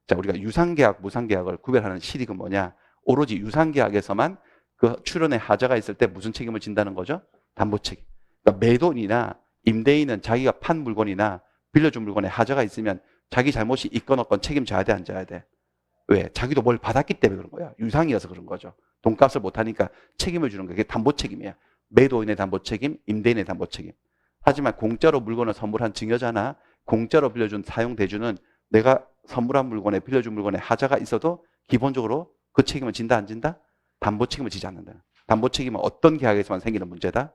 자, 우리가 유상계약, 무상계약을 구별하는 실익은 뭐냐? 오로지 유상계약에서만 그 출연에 하자가 있을 때 무슨 책임을 진다는 거죠? 담보책임. 그러니까 매도인이나 임대인은 자기가 판 물건이나 빌려준 물건에 하자가 있으면 자기 잘못이 있건 없건 책임져야 돼, 안 져야 돼? 왜? 자기도 뭘 받았기 때문에 그런 거야. 유상이어서 그런 거죠. 돈값을 못하니까 책임을 주는 거야. 그게 담보책임이야. 매도인의 담보책임, 임대인의 담보책임. 하지만 공짜로 물건을 선물한 증여자나 공짜로 빌려준 사용대주는 내가 선물한 물건에 빌려준 물건에 하자가 있어도 기본적으로 그 책임을 진다, 안 진다? 담보책임을 지지 않는다. 담보책임은 어떤 계약에서만 생기는 문제다?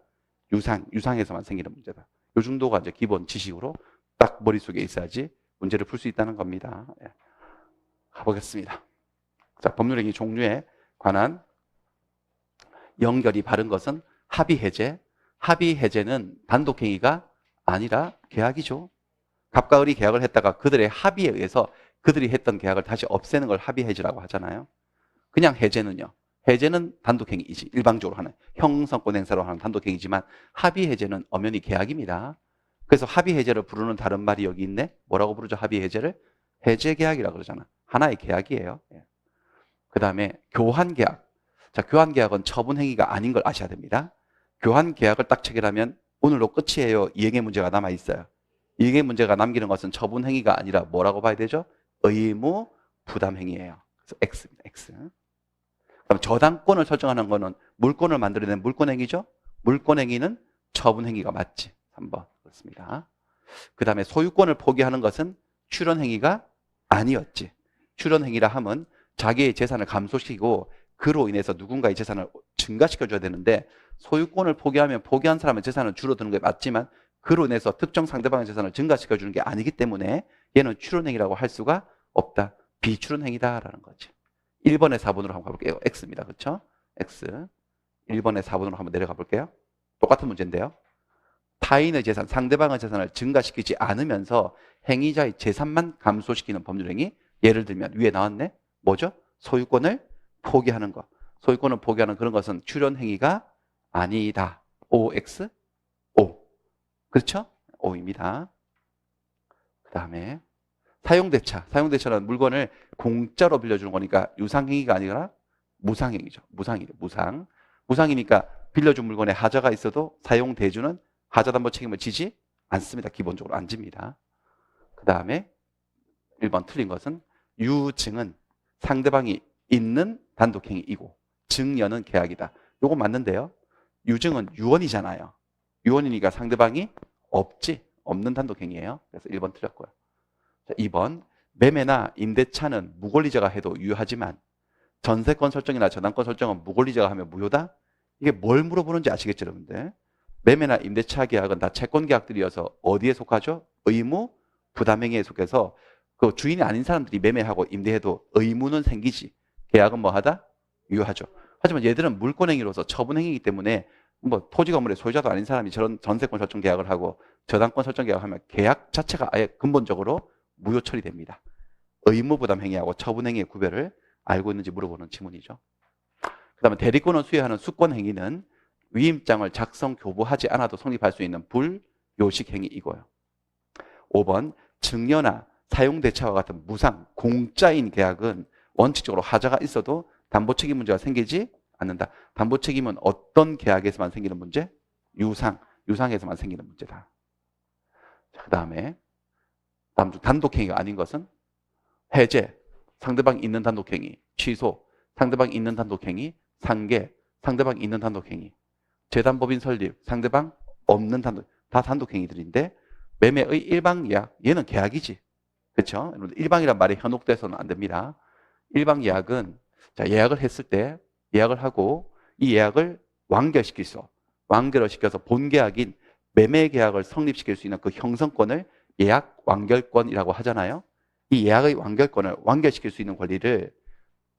유상에서만 생기는 문제다. 요 정도가 이제 기본 지식으로 딱 머릿속에 있어야지 문제를 풀 수 있다는 겁니다. 예. 가보겠습니다. 자, 법률행위 종류에 관한 연결이 바른 것은 합의해제. 합의해제는 단독행위가 아니라 계약이죠. 갑과 을이 계약을 했다가 그들의 합의에 의해서 그들이 했던 계약을 다시 없애는 걸 합의해제라고 하잖아요. 그냥 해제는요. 해제는 단독행위이지. 일방적으로 하는 형성권 행사로 하는 단독행위지만 합의해제는 엄연히 계약입니다. 그래서 합의해제를 부르는 다른 말이 여기 있네. 뭐라고 부르죠? 합의해제를? 해제계약이라고 그러잖아. 하나의 계약이에요. 그 다음에 교환계약. 자, 교환계약은 처분행위가 아닌 걸 아셔야 됩니다. 교환계약을 딱 체결하면 오늘로 끝이에요. 이행의 문제가 남아있어요. 이행의 문제가 남기는 것은 처분행위가 아니라 뭐라고 봐야 되죠? 의무 부담행위예요. 그래서 X입니다. X. 그럼 저당권을 설정하는 거는 물권을 만들어내는 물권행위죠? 물권행위는 처분행위가 맞지. 3번. 그렇습니다. 그 다음에 소유권을 포기하는 것은 출연행위가 아니었지. 출연행위라 함은 자기의 재산을 감소시키고 그로 인해서 누군가의 재산을 증가시켜줘야 되는데 소유권을 포기하면 포기한 사람의 재산은 줄어드는 게 맞지만 그로 인해서 특정 상대방의 재산을 증가시켜주는 게 아니기 때문에 얘는 출연행위라고 할 수가 없다. 비출연행위다라는 거지. 1번에 4번으로 한번 가볼게요. X입니다. 그렇죠? X. 1번에 4번으로 한번 내려가 볼게요. 똑같은 문제인데요. 타인의 재산, 상대방의 재산을 증가시키지 않으면서 행위자의 재산만 감소시키는 법률행위. 예를 들면 위에 나왔네. 뭐죠? 소유권을 포기하는 것. 소유권을 포기하는 그런 것은 출연행위가 아니다. OX? O. 그렇죠? O입니다. 그 다음에 사용대차. 사용대차는 물건을 공짜로 빌려주는 거니까 유상행위가 아니라 무상행위죠. 무상이죠. 무상. 무상이니까 빌려준 물건에 하자가 있어도 사용대주는 하자담보 책임을 지지 않습니다. 기본적으로 안 집니다. 그 다음에 1번 틀린 것은 유증은 상대방이 있는 단독행위이고 증여는 계약이다. 요거 맞는데요. 유증은 유언이잖아요. 유언이니까 상대방이 없는 단독행위예요. 그래서 1번 틀렸고요. 자, 2번 매매나 임대차는 무권리자가 해도 유효하지만 전세권 설정이나 저당권 설정은 무권리자가 하면 무효다? 이게 뭘 물어보는지 아시겠죠, 여러분들? 매매나 임대차 계약은 다 채권 계약들이어서 어디에 속하죠? 의무 부담행위에 속해서 그 주인이 아닌 사람들이 매매하고 임대해도 의무는 생기지. 계약은 뭐 하다? 유효하죠. 하지만 얘들은 물권행위로서 처분행위이기 때문에 뭐 토지 건물의 소유자도 아닌 사람이 저런 전세권 설정 계약을 하고 저당권 설정 계약을 하면 계약 자체가 아예 근본적으로 무효 처리됩니다. 의무 부담 행위하고 처분 행위의 구별을 알고 있는지 물어보는 지문이죠. 그다음에 대리권을 수여하는 수권 행위는 위임장을 작성 교부하지 않아도 성립할 수 있는 불요식 행위이고요. 5번 증여나 사용대차와 같은 무상 공짜인 계약은 원칙적으로 하자가 있어도 담보책임 문제가 생기지 않는다. 담보책임은 어떤 계약에서만 생기는 문제? 유상에서만 생기는 문제다. 그 다음에 다음 중 단독행위가 아닌 것은 해제, 상대방 있는 단독행위, 취소, 상대방 있는 단독행위, 상계, 상대방 있는 단독행위, 재단법인 설립, 상대방 없는 단독, 다 단독행위들인데 매매의 일방예약, 얘는 계약이지. 그렇죠? 일방이란 말이 현혹돼서는 안 됩니다. 일방예약은 자, 예약을 했을 때 예약을 하고 이 예약을 완결을 시켜서 본계약인 매매계약을 성립시킬 수 있는 그 형성권을 예약 완결권이라고 하잖아요. 이 예약의 완결권을 완결시킬 수 있는 권리를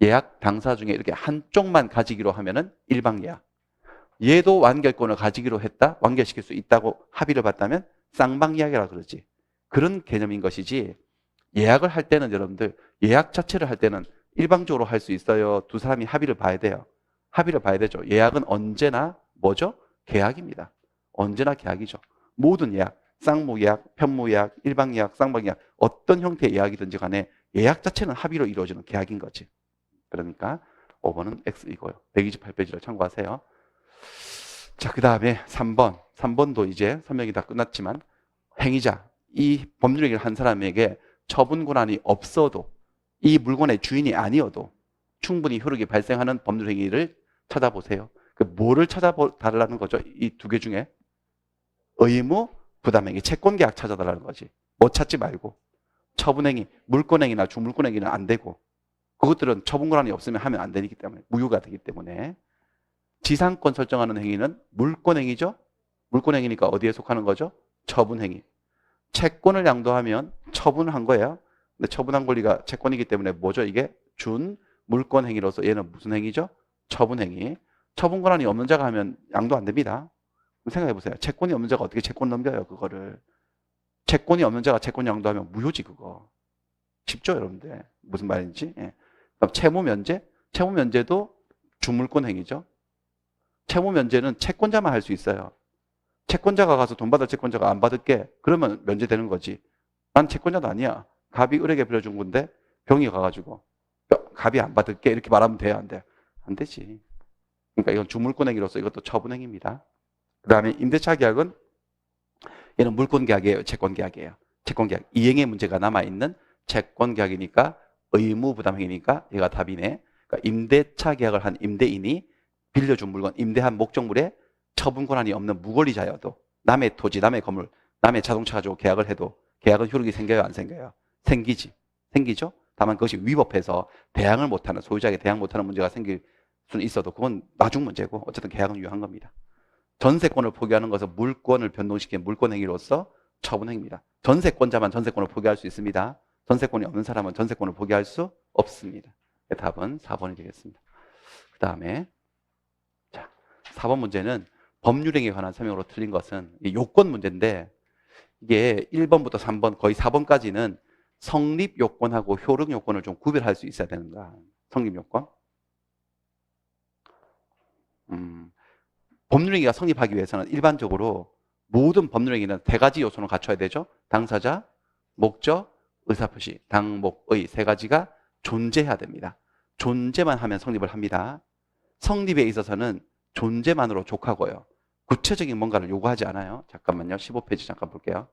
예약 당사 중에 이렇게 한쪽만 가지기로 하면은 일방예약. 얘도 완결권을 가지기로 했다, 완결시킬 수 있다고 합의를 봤다면 쌍방예약이라고 그러지. 그런 개념인 것이지 예약을 할 때는 여러분들 예약 자체를 할 때는 일방적으로 할 수 있어요? 두 사람이 합의를 봐야 돼요. 합의를 봐야 되죠. 예약은 언제나 뭐죠? 계약입니다. 언제나 계약이죠. 모든 예약, 쌍무예약, 편무예약, 일방예약, 쌍방예약 어떤 형태의 예약이든지 간에 예약 자체는 합의로 이루어지는 계약인 거지. 그러니까 5번은 X이고요. 128페이지를 참고하세요. 자, 그 다음에 3번. 3번도 이제 설명이 다 끝났지만 행위자, 이 법률행위를 한 사람에게 처분 권한이 없어도 이 물건의 주인이 아니어도 충분히 효력이 발생하는 법률행위를 찾아보세요. 그 뭐를 찾아달라는 거죠? 이 두 개 중에 의무, 부담행위, 채권계약 찾아달라는 거지. 뭐 찾지 말고 처분행위, 물권행위나 중물권행위는 안 되고 그것들은 처분 권한이 없으면 하면 안 되기 때문에 무효가 되기 때문에 지상권 설정하는 행위는 물권행위죠. 물권행위니까 어디에 속하는 거죠? 처분행위. 채권을 양도하면 처분을 한 거예요. 근데 처분한 권리가 채권이기 때문에 뭐죠? 이게 준 물권 행위로서 얘는 무슨 행위죠? 처분 행위. 처분 권한이 없는 자가 하면 양도 안 됩니다. 생각해 보세요. 채권이 없는 자가 어떻게 채권 넘겨요? 그거를. 채권이 없는 자가 채권 양도하면 무효지 그거. 쉽죠, 여러분들? 무슨 말인지? 예. 그럼 채무 면제? 채무 면제도 주물권 행위죠. 채무 면제는 채권자만 할 수 있어요. 채권자가 가서 돈 받을 채권자가 안 받을게. 그러면 면제되는 거지. 난 채권자도 아니야. 갑이 을에게 빌려준 건데 병이 가가지고 갑이 안 받을게 이렇게 말하면 돼요? 안 돼요? 안 되지. 그러니까 이건 주물권행위로서 이것도 처분행위입니다. 그 다음에 임대차 계약은 얘는 물권계약이에요? 채권계약이에요? 채권계약. 이행의 문제가 남아있는 채권계약이니까 의무부담행위니까 얘가 답이네. 그러니까 임대차 계약을 한 임대인이 빌려준 물건, 임대한 목적물에 처분 권한이 없는 무권리자여도 남의 토지, 남의 건물, 남의 자동차 가지고 계약을 해도 계약은 효력이 생겨요? 안 생겨요? 생기지. 생기죠? 다만 그것이 위법해서 대항을 못하는, 소유자에게 대항 못하는 문제가 생길 수는 있어도 그건 나중 문제고 어쨌든 계약은 유효한 겁니다. 전세권을 포기하는 것은 물권을 변동시키는 물권행위로서 처분행위입니다. 전세권자만 전세권을 포기할 수 있습니다. 전세권이 없는 사람은 전세권을 포기할 수 없습니다. 답은 4번이 되겠습니다. 그 다음에 4번 문제는 법률행위에 관한 설명으로 틀린 것은 요건 문제인데 이게 1번부터 3번 거의 4번까지는 성립 요건하고 효력 요건을 좀 구별할 수 있어야 되는가. 성립 요건. 법률행위가 성립하기 위해서는 일반적으로 모든 법률행위는 세 가지 요소는 갖춰야 되죠. 당사자, 목적, 의사표시, 당목의 세 가지가 존재해야 됩니다. 존재만 하면 성립을 합니다. 성립에 있어서는 존재만으로 족하고요. 구체적인 뭔가를 요구하지 않아요. 잠깐만요. 15페이지 잠깐 볼게요.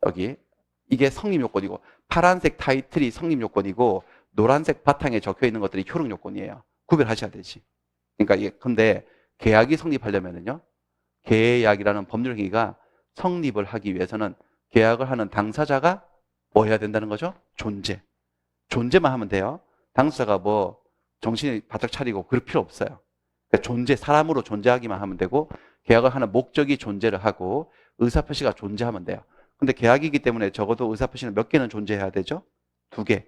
여기 이게 성립 요건이고 파란색 타이틀이 성립 요건이고 노란색 바탕에 적혀 있는 것들이 효력 요건이에요. 구별하셔야 되지. 그러니까 이게 근데 계약이 성립하려면은요. 계약이라는 법률 행위가 성립을 하기 위해서는 계약을 하는 당사자가 뭐 해야 된다는 거죠? 존재. 존재만 하면 돼요. 당사자가 뭐 정신이 바짝 차리고 그럴 필요 없어요. 그러니까 존재, 사람으로 존재하기만 하면 되고 계약을 하는 목적이 존재를 하고 의사표시가 존재하면 돼요. 근데 계약이기 때문에 적어도 의사표시는 몇 개는 존재해야 되죠? 2개.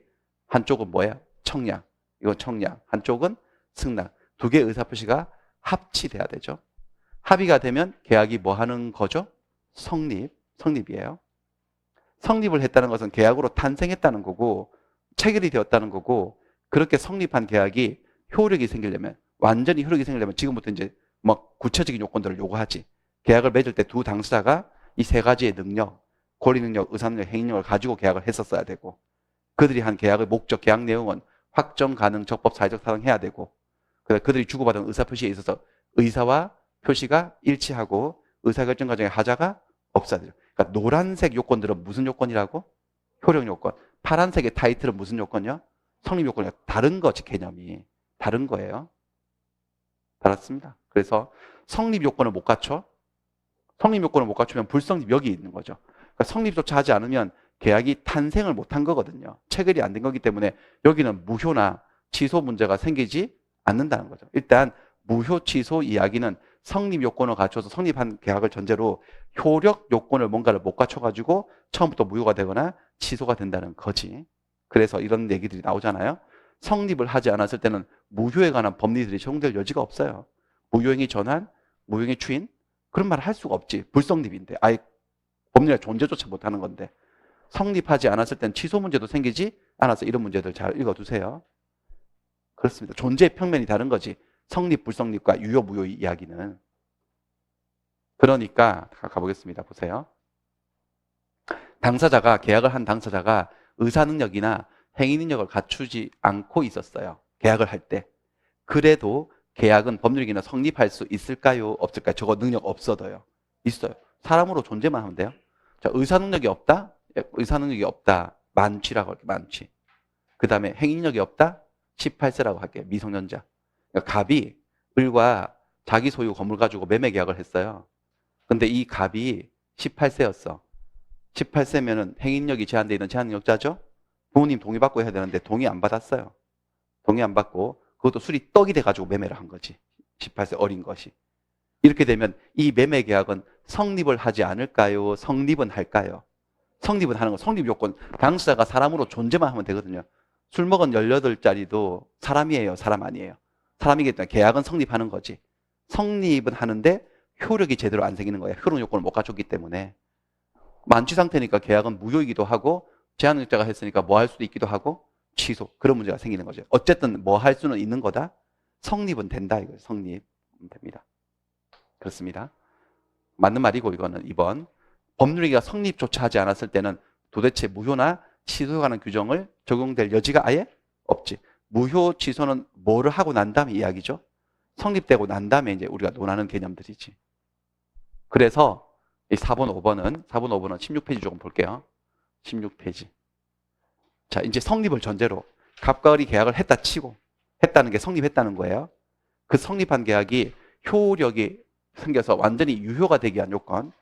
한쪽은 뭐야? 청약. 이건 청약. 한쪽은 승낙. 2개의 의사표시가 합치돼야 되죠. 합의가 되면 계약이 뭐 하는 거죠? 성립이에요. 성립을 했다는 것은 계약으로 탄생했다는 거고 체결이 되었다는 거고 그렇게 성립한 계약이 효력이 생기려면 완전히 효력이 생기려면 지금부터 이제 뭐 구체적인 요건들을 요구하지. 계약을 맺을 때 두 당사자가 이 3가지의 능력, 권리 능력, 의사 능력, 행위 능력을 가지고 계약을 했었어야 되고 그들이 한 계약의 목적, 계약 내용은 확정, 가능, 적법, 사회적 타당해야 되고 그들이 주고받은 의사표시에 있어서 의사와 표시가 일치하고 의사결정 과정에 하자가 없어야 되죠. 그러니까 노란색 요건들은 무슨 요건이라고? 효력 요건. 파란색의 타이틀은 무슨 요건이요? 성립 요건이요. 다른 거지, 개념이. 다른 거예요. 알았습니다. 그래서 성립 요건을 못 갖춰? 성립 요건을 못 갖추면 불성립 여기 있는 거죠. 그러니까 성립조차 하지 않으면 계약이 탄생을 못한 거거든요. 체결이 안 된 거기 때문에 여기는 무효나 취소 문제가 생기지 않는다는 거죠. 일단 무효 취소 이야기는 성립 요건을 갖춰서 성립한 계약을 전제로 효력 요건을 뭔가를 못 갖춰가지고 처음부터 무효가 되거나 취소가 된다는 거지. 그래서 이런 얘기들이 나오잖아요. 성립을 하지 않았을 때는 무효에 관한 법리들이 적용될 여지가 없어요. 무효행위 전환, 무효행위 추인 그런 말을 할 수가 없지. 불성립인데 아예 법률의 존재조차 못하는 건데 성립하지 않았을 땐 취소 문제도 생기지 않아서 이런 문제들 잘 읽어두세요. 그렇습니다. 존재의 평면이 다른 거지. 성립, 불성립과 유효, 무효 이야기는. 그러니까 가보겠습니다. 보세요. 계약을 한 당사자가 의사능력이나 행위능력을 갖추지 않고 있었어요. 계약을 할 때. 그래도 계약은 법률이나 성립할 수 있을까요? 없을까요? 저거 능력 없어도요. 있어요. 사람으로 존재만 하면 돼요. 자, 의사능력이 없다? 의사능력이 없다. 만취라고 할게요. 만취. 그 다음에 행위능력이 없다? 18세라고 할게요. 미성년자. 그러니까 갑이 을과 자기 소유 건물 가지고 매매 계약을 했어요. 근데 이 갑이 18세였어. 18세면은 행위능력이 제한되어 있는 제한능력자죠? 부모님 동의받고 해야 되는데 동의 안 받았어요. 동의 안 받고 그것도 술이 떡이 돼가지고 매매를 한 거지. 18세 어린 것이. 이렇게 되면 이 매매 계약은 성립을 하지 않을까요? 성립은 할까요? 성립은 하는 거. 성립 요건. 당사자가 사람으로 존재만 하면 되거든요. 술 먹은 18짜리도 사람이에요. 사람 아니에요. 사람이기 때문에 계약은 성립하는 거지. 성립은 하는데 효력이 제대로 안 생기는 거예요. 효력 요건을 못 갖췄기 때문에. 만취 상태니까 계약은 무효이기도 하고 제한능력자가 했으니까 뭐 할 수도 있기도 하고 취소. 그런 문제가 생기는 거죠. 어쨌든 뭐 할 수는 있는 거다. 성립은 된다 이거예요. 성립 됩니다. 그렇습니다. 맞는 말이고 이거는 2번. 법률행위가 성립조차 하지 않았을 때는 도대체 무효나 취소에 관한 규정을 적용될 여지가 아예 없지. 무효 취소는 뭐를 하고 난 다음에 이야기죠. 성립되고 난 다음에 이제 우리가 논하는 개념들이지. 그래서 이 4번, 5번은 16페이지 조금 볼게요. 16페이지. 자, 이제 성립을 전제로 갑과 을이 계약을 했다 치고 했다는 게 성립했다는 거예요. 그 성립한 계약이 효력이 생겨서 완전히 유효가 되기 위한 요건,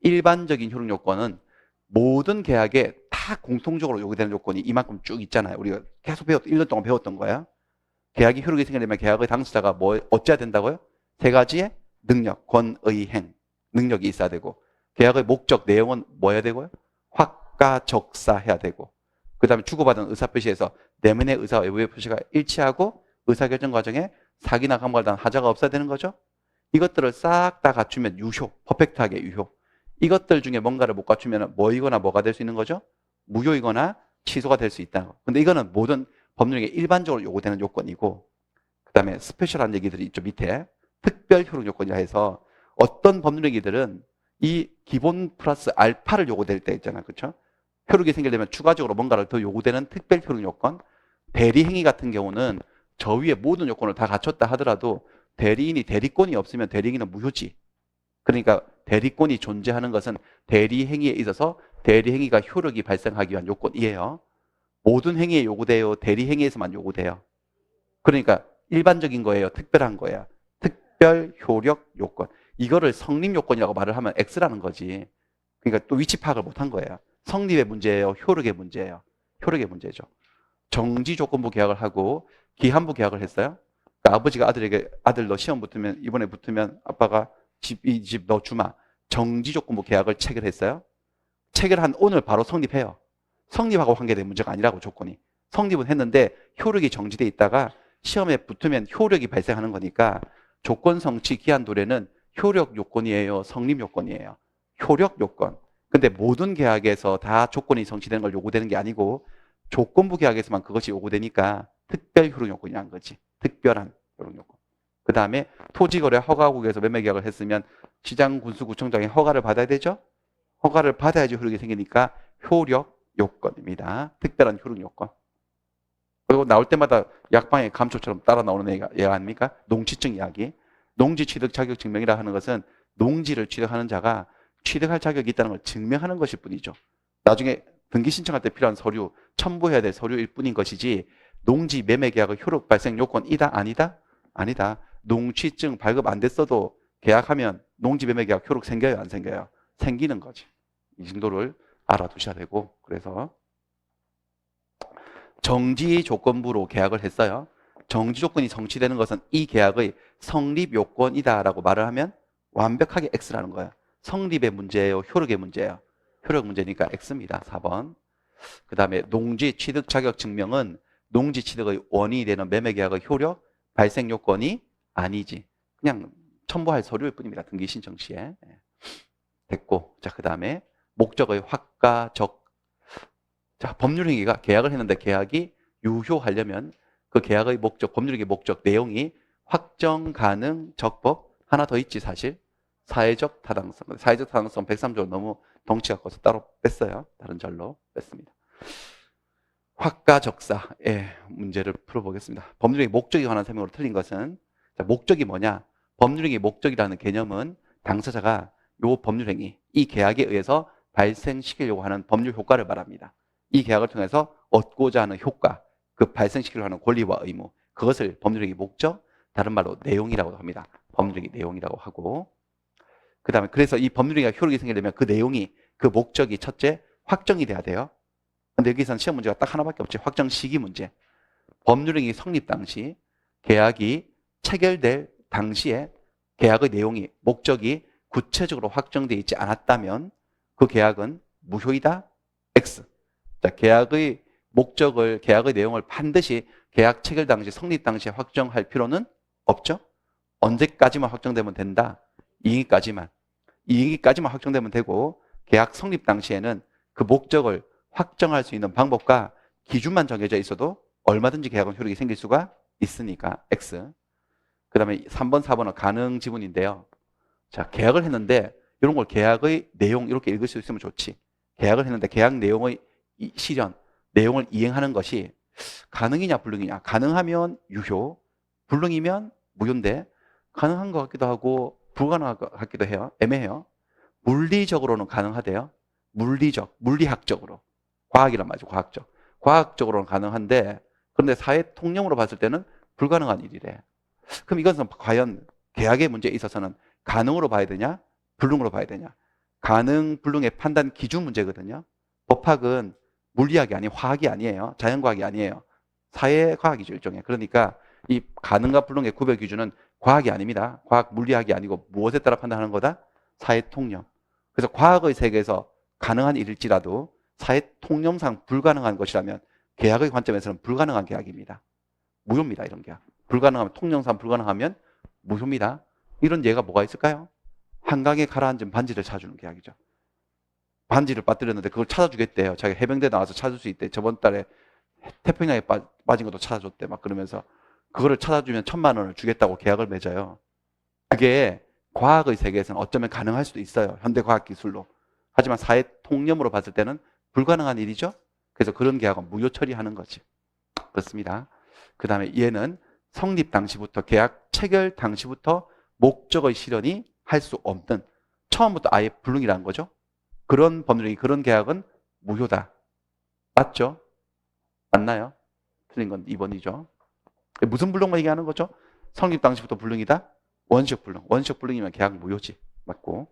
일반적인 효력 요건은 모든 계약에 다 공통적으로 요구되는 요건이 이만큼 쭉 있잖아요. 우리가 계속 1년 동안 배웠던 거예요. 계약이 효력이 생기려면 계약의 당사자가 뭐 어찌해야 된다고요? 3가지의 능력, 권, 의, 행. 능력이 있어야 되고 계약의 목적, 내용은 뭐 해야 되고요? 확가적사해야 되고 그 다음에 주고받은 의사표시에서 내면의 의사와 외부의 표시가 일치하고 의사결정 과정에 사기나 감과에 하자가 없어야 되는 거죠. 이것들을 싹 다 갖추면 유효, 퍼펙트하게 유효. 이것들 중에 뭔가를 못 갖추면 뭐이거나 뭐가 될 수 있는 거죠? 무효이거나 취소가 될 수 있다는 거. 근데 이거는 모든 법률에 일반적으로 요구되는 요건이고 그 다음에 스페셜한 얘기들이 있죠. 밑에 특별 효력 요건이라 해서 어떤 법률행위들은 이 기본 플러스 알파를 요구될 때 있잖아요. 그렇죠? 효력이 생기려면 추가적으로 뭔가를 더 요구되는 특별 효력 요건. 대리행위 같은 경우는 저 위에 모든 요건을 다 갖췄다 하더라도 대리인이 대리권이 없으면 대리행위는 무효지. 그러니까 대리권이 존재하는 것은 대리행위에 있어서 대리행위가 효력이 발생하기 위한 요건이에요. 모든 행위에 요구돼요. 대리행위에서만 요구돼요. 그러니까 일반적인 거예요. 특별한 거예요. 특별 효력 요건. 이거를 성립 요건이라고 말을 하면 X라는 거지. 그러니까 또 위치 파악을 못한 거예요. 성립의 문제예요, 효력의 문제예요. 효력의 문제죠. 정지 조건부 계약을 하고 기한부 계약을 했어요. 그러니까 아버지가 아들에게 아들 너 시험 붙으면 이번에 붙으면 아빠가 이 집 너 주마. 정지 조건부 계약을 체결했어요. 체결한 오늘 바로 성립해요. 성립하고 관계된 문제가 아니라고 조건이. 성립은 했는데 효력이 정지돼 있다가 시험에 붙으면 효력이 발생하는 거니까 조건 성취 기한 도래는 효력 요건이에요, 성립 요건이에요. 효력 요건. 근데 모든 계약에서 다 조건이 성취되는 걸 요구되는 게 아니고 조건부 계약에서만 그것이 요구되니까 특별 효력 요건이라는 거지. 특별한 효력 요건. 그 다음에 토지거래 허가국에서 매매 계약을 했으면 시장군수구청장의 허가를 받아야 되죠. 허가를 받아야지 효력이 생기니까 효력 요건입니다. 특별한 효력 요건. 그리고 나올 때마다 약방의 감초처럼 따라 나오는 얘기 아닙니까? 농취증 이야기. 농지 취득 자격 증명이라 하는 것은 농지를 취득하는 자가 취득할 자격이 있다는 걸 증명하는 것일 뿐이죠. 나중에 등기 신청할 때 필요한 서류, 첨부해야 될 서류일 뿐인 것이지 농지 매매 계약의 효력 발생 요건이다? 아니다? 아니다. 농취증 발급 안 됐어도 계약하면 농지 매매 계약 효력 생겨요? 안 생겨요? 생기는 거지. 이 정도를 알아두셔야 되고 그래서 정지 조건부로 계약을 했어요. 정지 조건이 성취되는 것은 이 계약의 성립 요건이다라고 말을 하면 완벽하게 X라는 거예요. 성립의 문제예요? 효력의 문제예요? 효력 문제니까 X입니다. 4번. 그 다음에 농지 취득 자격 증명은 농지 취득의 원인이 되는 매매 계약의 효력 발생 요건이 아니지. 그냥 첨부할 서류일 뿐입니다. 등기 신청 시에. 됐고. 자, 그 다음에 목적의 확가적. 자, 법률행위가 계약을 했는데 계약이 유효하려면 그 계약의 목적, 법률행위 목적 내용이 확정 가능 적법 하나 더 있지 사실. 사회적 타당성. 사회적 타당성 103조 너무 덩치가 커서 따로 뺐어요. 다른 절로 뺐습니다. 확가적사의 문제를 풀어보겠습니다. 법률행위 목적에 관한 설명으로 틀린 것은 자, 목적이 뭐냐? 법률행위 목적이라는 개념은 당사자가 요 법률행위, 이 계약에 의해서 발생시키려고 하는 법률 효과를 말합니다. 이 계약을 통해서 얻고자 하는 효과, 그 발생시키려고 하는 권리와 의무, 그것을 법률행위 목적, 다른 말로 내용이라고 합니다. 법률행위 내용이라고 하고 그 다음에 그래서 이 법률행위가 효력이 생기려면 그 내용이, 그 목적이 첫째 확정이 돼야 돼요. 근데 여기서는 시험 문제가 딱 하나밖에 없지. 확정 시기 문제. 법률행위 성립 당시 계약이 체결될 당시에 계약의 내용이, 목적이 구체적으로 확정되어 있지 않았다면 그 계약은 무효이다. X. 자, 계약의 목적을, 계약의 내용을 반드시 계약 체결 당시, 성립 당시에 확정할 필요는 없죠. 언제까지만 확정되면 된다. 이행기까지만. 이행기까지만 확정되면 되고 계약 성립 당시에는 그 목적을 확정할 수 있는 방법과 기준만 정해져 있어도 얼마든지 계약은 효력이 생길 수가 있으니까 X. 그 다음에 3번, 4번은 가능 지문인데요. 자, 계약을 했는데 이런 걸 계약의 내용 이렇게 읽을 수 있으면 좋지. 계약을 했는데 계약 내용의 실현, 내용을 이행하는 것이 가능이냐 불능이냐. 가능하면 유효, 불능이면 무효인데 가능한 것 같기도 하고 불가능한 것 같기도 해요. 애매해요. 물리적으로는 가능하대요. 물리적, 물리학적으로. 과학이란 말이죠. 과학적. 과학적으로는 가능한데 그런데 사회 통념으로 봤을 때는 불가능한 일이래. 그럼 이것은 과연 계약의 문제에 있어서는 가능으로 봐야 되냐? 불능으로 봐야 되냐? 가능, 불능의 판단 기준 문제거든요. 법학은 물리학이 아니에요. 화학이 아니에요. 자연과학이 아니에요. 사회과학이죠. 일종의. 그러니까 이 가능과 불능의 구별 기준은 과학이 아닙니다. 과학, 물리학이 아니고 무엇에 따라 판단하는 거다? 사회 통념. 그래서 과학의 세계에서 가능한 일일지라도 사회 통념상 불가능한 것이라면 계약의 관점에서는 불가능한 계약입니다. 무효입니다. 이런 계약. 불가능하면, 통념상 불가능하면 무효입니다. 이런 예가 뭐가 있을까요? 한강에 가라앉은 반지를 찾아주는 계약이죠. 반지를 빠뜨렸는데 그걸 찾아주겠대요. 자기가 해병대 나와서 찾을 수 있대. 저번 달에 태평양에 빠진 것도 찾아줬대. 막 그러면서 그거를 찾아주면 1,000만 원을 주겠다고 계약을 맺어요. 그게 과학의 세계에서는 어쩌면 가능할 수도 있어요. 현대과학 기술로. 하지만 사회 통념으로 봤을 때는 불가능한 일이죠. 그래서 그런 계약은 무효 처리하는 거지. 그렇습니다. 그 다음에 얘는 성립 당시부터, 계약 체결 당시부터 목적의 실현이 할 수 없는, 처음부터 아예 불능이라는 거죠. 그런 법률이, 그런 계약은 무효다. 맞죠? 맞나요? 틀린 건 2번이죠. 무슨 불능만 얘기하는 거죠? 성립 당시부터 불능이다? 원시적 불능. 원시적 불능이면 계약 무효지. 맞고.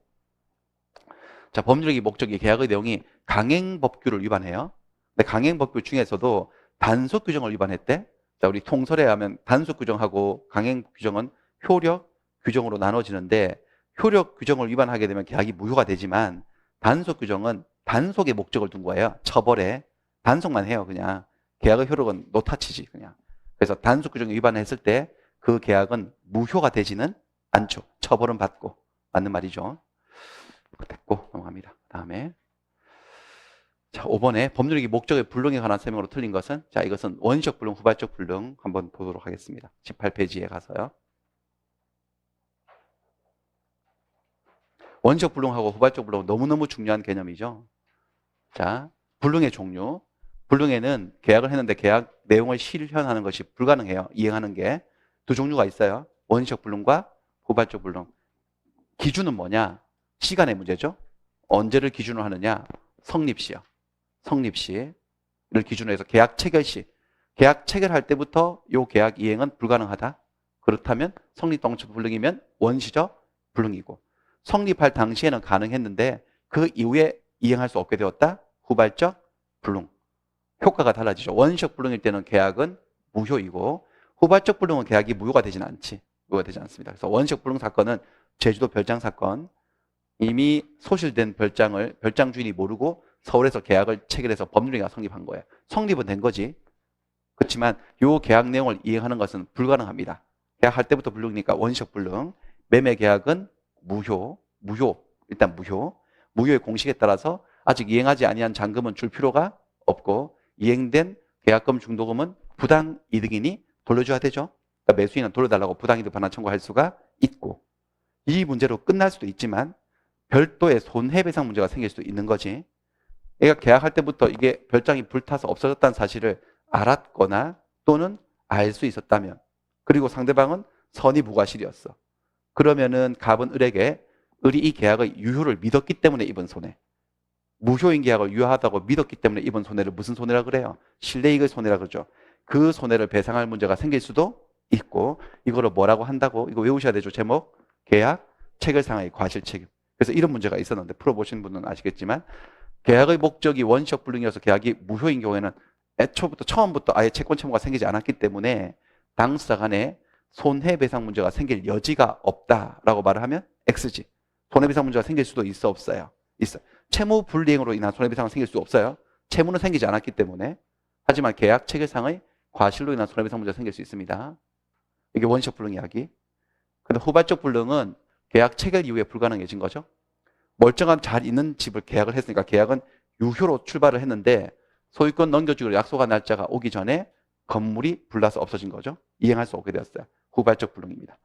자, 법률의 목적이 계약의 내용이 강행법규를 위반해요. 근데 강행법규 중에서도 단속 규정을 위반했대. 자, 우리 통설에 하면 단속 규정하고 강행 규정은 효력 규정으로 나눠지는데 효력 규정을 위반하게 되면 계약이 무효가 되지만 단속 규정은 단속의 목적을 둔 거예요. 처벌에. 단속만 해요, 그냥. 계약의 효력은 노타치지, 그냥. 그래서 단속 규정을 위반했을 때 그 계약은 무효가 되지는 않죠. 처벌은 받고. 맞는 말이죠. 됐고, 넘어갑니다. 다음에. 자, 5번에 법률의 목적의 불능에 관한 설명으로 틀린 것은? 자, 이것은 원시적 불능, 후발적 불능 한번 보도록 하겠습니다. 18페이지에 가서요. 원시적 불능하고 후발적 불능은 너무너무 중요한 개념이죠. 자, 불능의 종류. 불능에는 계약을 했는데 계약 내용을 실현하는 것이 불가능해요. 이행하는 게. 두 종류가 있어요. 원시적 불능과 후발적 불능. 기준은 뭐냐? 시간의 문제죠. 언제를 기준으로 하느냐? 성립시요. 성립시를 기준으로 해서 계약 체결시. 계약 체결할 때부터 이 계약 이행은 불가능하다. 그렇다면 성립 당시 불능이면 원시적 불능이고, 성립할 당시에는 가능했는데 그 이후에 이행할 수 없게 되었다. 후발적 불능. 효과가 달라지죠. 원시적 불능일 때는 계약은 무효이고 후발적 불능은 계약이 무효가 되지는 않지. 무효가 되지 않습니다. 그래서 원시적 불능 사건은 제주도 별장 사건, 이미 소실된 별장 주인이 모르고 서울에서 계약을 체결해서 법률행위가 성립한 거예요. 성립은 된 거지. 그렇지만 이 계약 내용을 이행하는 것은 불가능합니다. 계약할 때부터 불능이니까 원시적 불능. 매매 계약은 무효. 일단 무효. 무효의 공식에 따라서 아직 이행하지 아니한 잔금은 줄 필요가 없고 이행된 계약금 중도금은 부당이득이니 돌려줘야 되죠. 그러니까 매수인은 돌려달라고 부당이득 반환 청구할 수가 있고, 이 문제로 끝날 수도 있지만 별도의 손해배상 문제가 생길 수도 있는 거지. 얘가 계약할 때부터 이게 별장이 불타서 없어졌다는 사실을 알았거나 또는 알 수 있었다면, 그리고 상대방은 선의무과실이었어. 그러면은 갑은 을에게 을이 이 계약의 유효를 믿었기 때문에 입은 손해, 무효인 계약을 유효하다고 믿었기 때문에 입은 손해를 무슨 손해라 그래요? 실내이익의 손해라 그러죠. 그 손해를 배상할 문제가 생길 수도 있고, 이거를 뭐라고 한다고? 이거 외우셔야 되죠. 제목, 계약 체결상의 과실책임. 그래서 이런 문제가 있었는데 풀어보신 분은 아시겠지만, 계약의 목적이 원시적 불능이어서 계약이 무효인 경우에는 처음부터 아예 채권 채무가 생기지 않았기 때문에 당사자 간에 손해배상 문제가 생길 여지가 없다라고 말을 하면 X지. 손해배상 문제가 생길 수도 있어, 없어요? 있어요. 채무 불이행으로 인한 손해배상은 생길 수 없어요. 채무는 생기지 않았기 때문에. 하지만 계약 체결상의 과실로 인한 손해배상 문제가 생길 수 있습니다. 이게 원시적 불능 이야기. 근데 후발적 불능은 계약 체결 이후에 불가능해진 거죠. 멀쩡한 잘 있는 집을 계약을 했으니까 계약은 유효로 출발을 했는데 소유권 넘겨주기로 약속한 날짜가 오기 전에 건물이 불나서 없어진 거죠. 이행할 수 없게 되었어요. 후발적 불능입니다.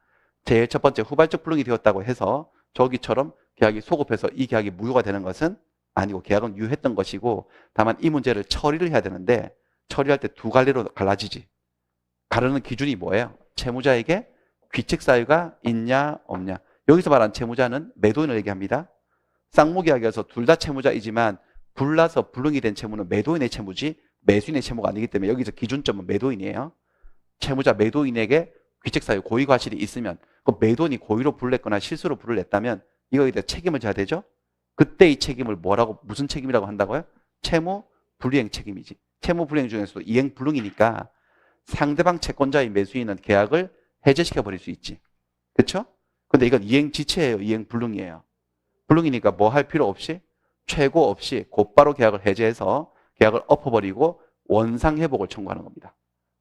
제일 첫 번째, 후발적 불능이 되었다고 해서 저기처럼 계약이 소급해서 이 계약이 무효가 되는 것은 아니고 계약은 유효했던 것이고, 다만 이 문제를 처리를 해야 되는데 처리할 때 두 갈래로 갈라지지. 가르는 기준이 뭐예요? 채무자에게 귀책 사유가 있냐 없냐. 여기서 말한 채무자는 매도인을 얘기합니다. 쌍무계약에서 둘 다 채무자이지만 불나서 불능이 된 채무는 매도인의 채무지 매수인의 채무가 아니기 때문에 여기서 기준점은 매도인이에요. 채무자 매도인에게 귀책 사유 고의 과실이 있으면 그 매도인이 고의로 불을 냈거나 실수로 불을 냈다면 이거에 대해 책임을 져야 되죠. 그때 이 책임을 무슨 책임이라고 한다고요? 채무 불이행 책임이지. 채무 불이행 중에서도 이행 불능이니까 상대방 채권자인 매수인은 계약을 해제시켜 버릴 수 있지. 그렇죠? 근데 이건 이행 지체예요. 이행 불능이에요. 불능이니까 뭐 할 필요 없이 최고 없이 곧바로 계약을 해제해서 계약을 엎어버리고 원상회복을 청구하는 겁니다.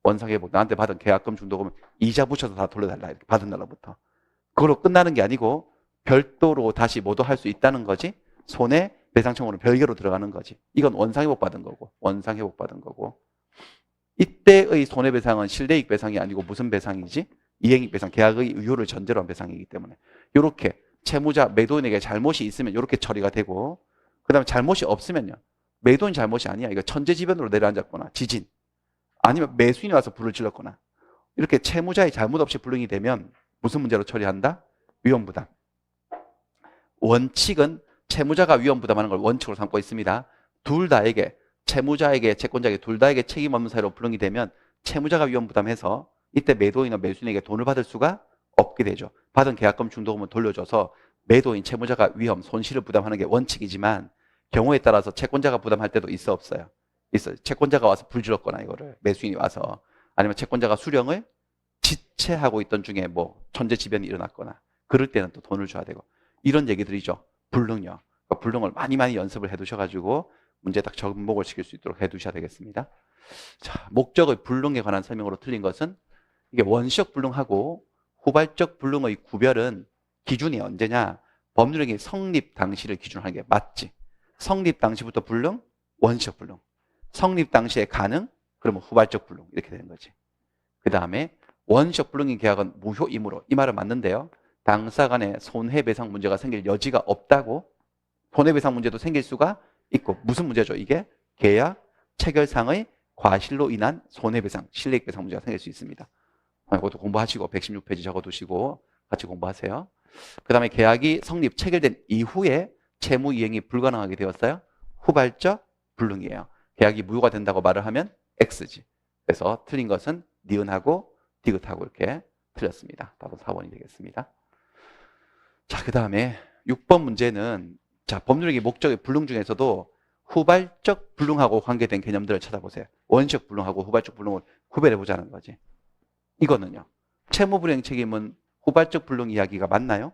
원상회복. 나한테 받은 계약금 중도금 이자 붙여서 다 돌려달라. 이렇게 받은 날로부터. 그걸로 끝나는 게 아니고 별도로 다시 모두 할 수 있다는 거지. 손해배상 청구는 별개로 들어가는 거지. 이건 원상회복 받은 거고. 원상회복 받은 거고. 이때의 손해배상은 실내이익 배상이 아니고 무슨 배상이지? 이행이익 배상. 계약의 유효를 전제로 한 배상이기 때문에. 이렇게 채무자, 매도인에게 잘못이 있으면 이렇게 처리가 되고, 그 다음에 잘못이 없으면요. 매도인 잘못이 아니야. 이거 천재지변으로 내려앉았거나 지진, 아니면 매수인이 와서 불을 질렀거나, 이렇게 채무자의 잘못 없이 불능이 되면 무슨 문제로 처리한다? 위험부담. 원칙은 채무자가 위험부담하는 걸 원칙으로 삼고 있습니다. 둘 다에게, 채무자에게 채권자에게 둘 다에게 책임 없는 사유로 불능이 되면 채무자가 위험부담해서 이때 매도인은 매수인에게 돈을 받을 수가 없게 되죠. 받은 계약금 중도금은 돌려줘서 매도인 채무자가 위험, 손실을 부담하는 게 원칙이지만 경우에 따라서 채권자가 부담할 때도 있어 없어요? 있어요. 채권자가 와서 불질렀거나 이거를 매수인이 와서 아니면 채권자가 수령을 지체하고 있던 중에 뭐 천재지변이 일어났거나 그럴 때는 또 돈을 줘야 되고 이런 얘기들이죠. 불능요. 그러니까 불능을 많이 연습을 해두셔가지고 문제 딱 접목을 시킬 수 있도록 해두셔야 되겠습니다. 자, 목적의 불능에 관한 설명으로 틀린 것은 이게 원시적 불능하고 후발적 불능의 구별은 기준이 언제냐? 법률행위 성립 당시를 기준으로 하는 게 맞지. 성립 당시부터 불능, 원시적 불능. 성립 당시에 가능, 그러면 후발적 불능 이렇게 되는 거지. 그 다음에 원시적 불능인 계약은 무효이므로 이 말은 맞는데요. 당사 간에 손해배상 문제가 생길 여지가 없다고. 손해배상 문제도 생길 수가 있고 무슨 문제죠? 이게 계약 체결상의 과실로 인한 손해배상, 실리익배상 문제가 생길 수 있습니다. 이것도 공부하시고 116페이지 적어두시고 같이 공부하세요. 그 다음에 계약이 성립, 체결된 이후에 채무 이행이 불가능하게 되었어요. 후발적 불능이에요. 계약이 무효가 된다고 말을 하면 X지. 그래서 틀린 것은 니은하고 디귿하고 이렇게 틀렸습니다. 답은 4번이 되겠습니다. 자, 그 다음에 6번 문제는 자, 법률행위 목적의 불능 중에서도 후발적 불능하고 관계된 개념들을 찾아보세요. 원시적 불능하고 후발적 불능을 구별해 보자는 거지. 이거는요. 채무불이행 책임은 후발적 불능 이야기가 맞나요?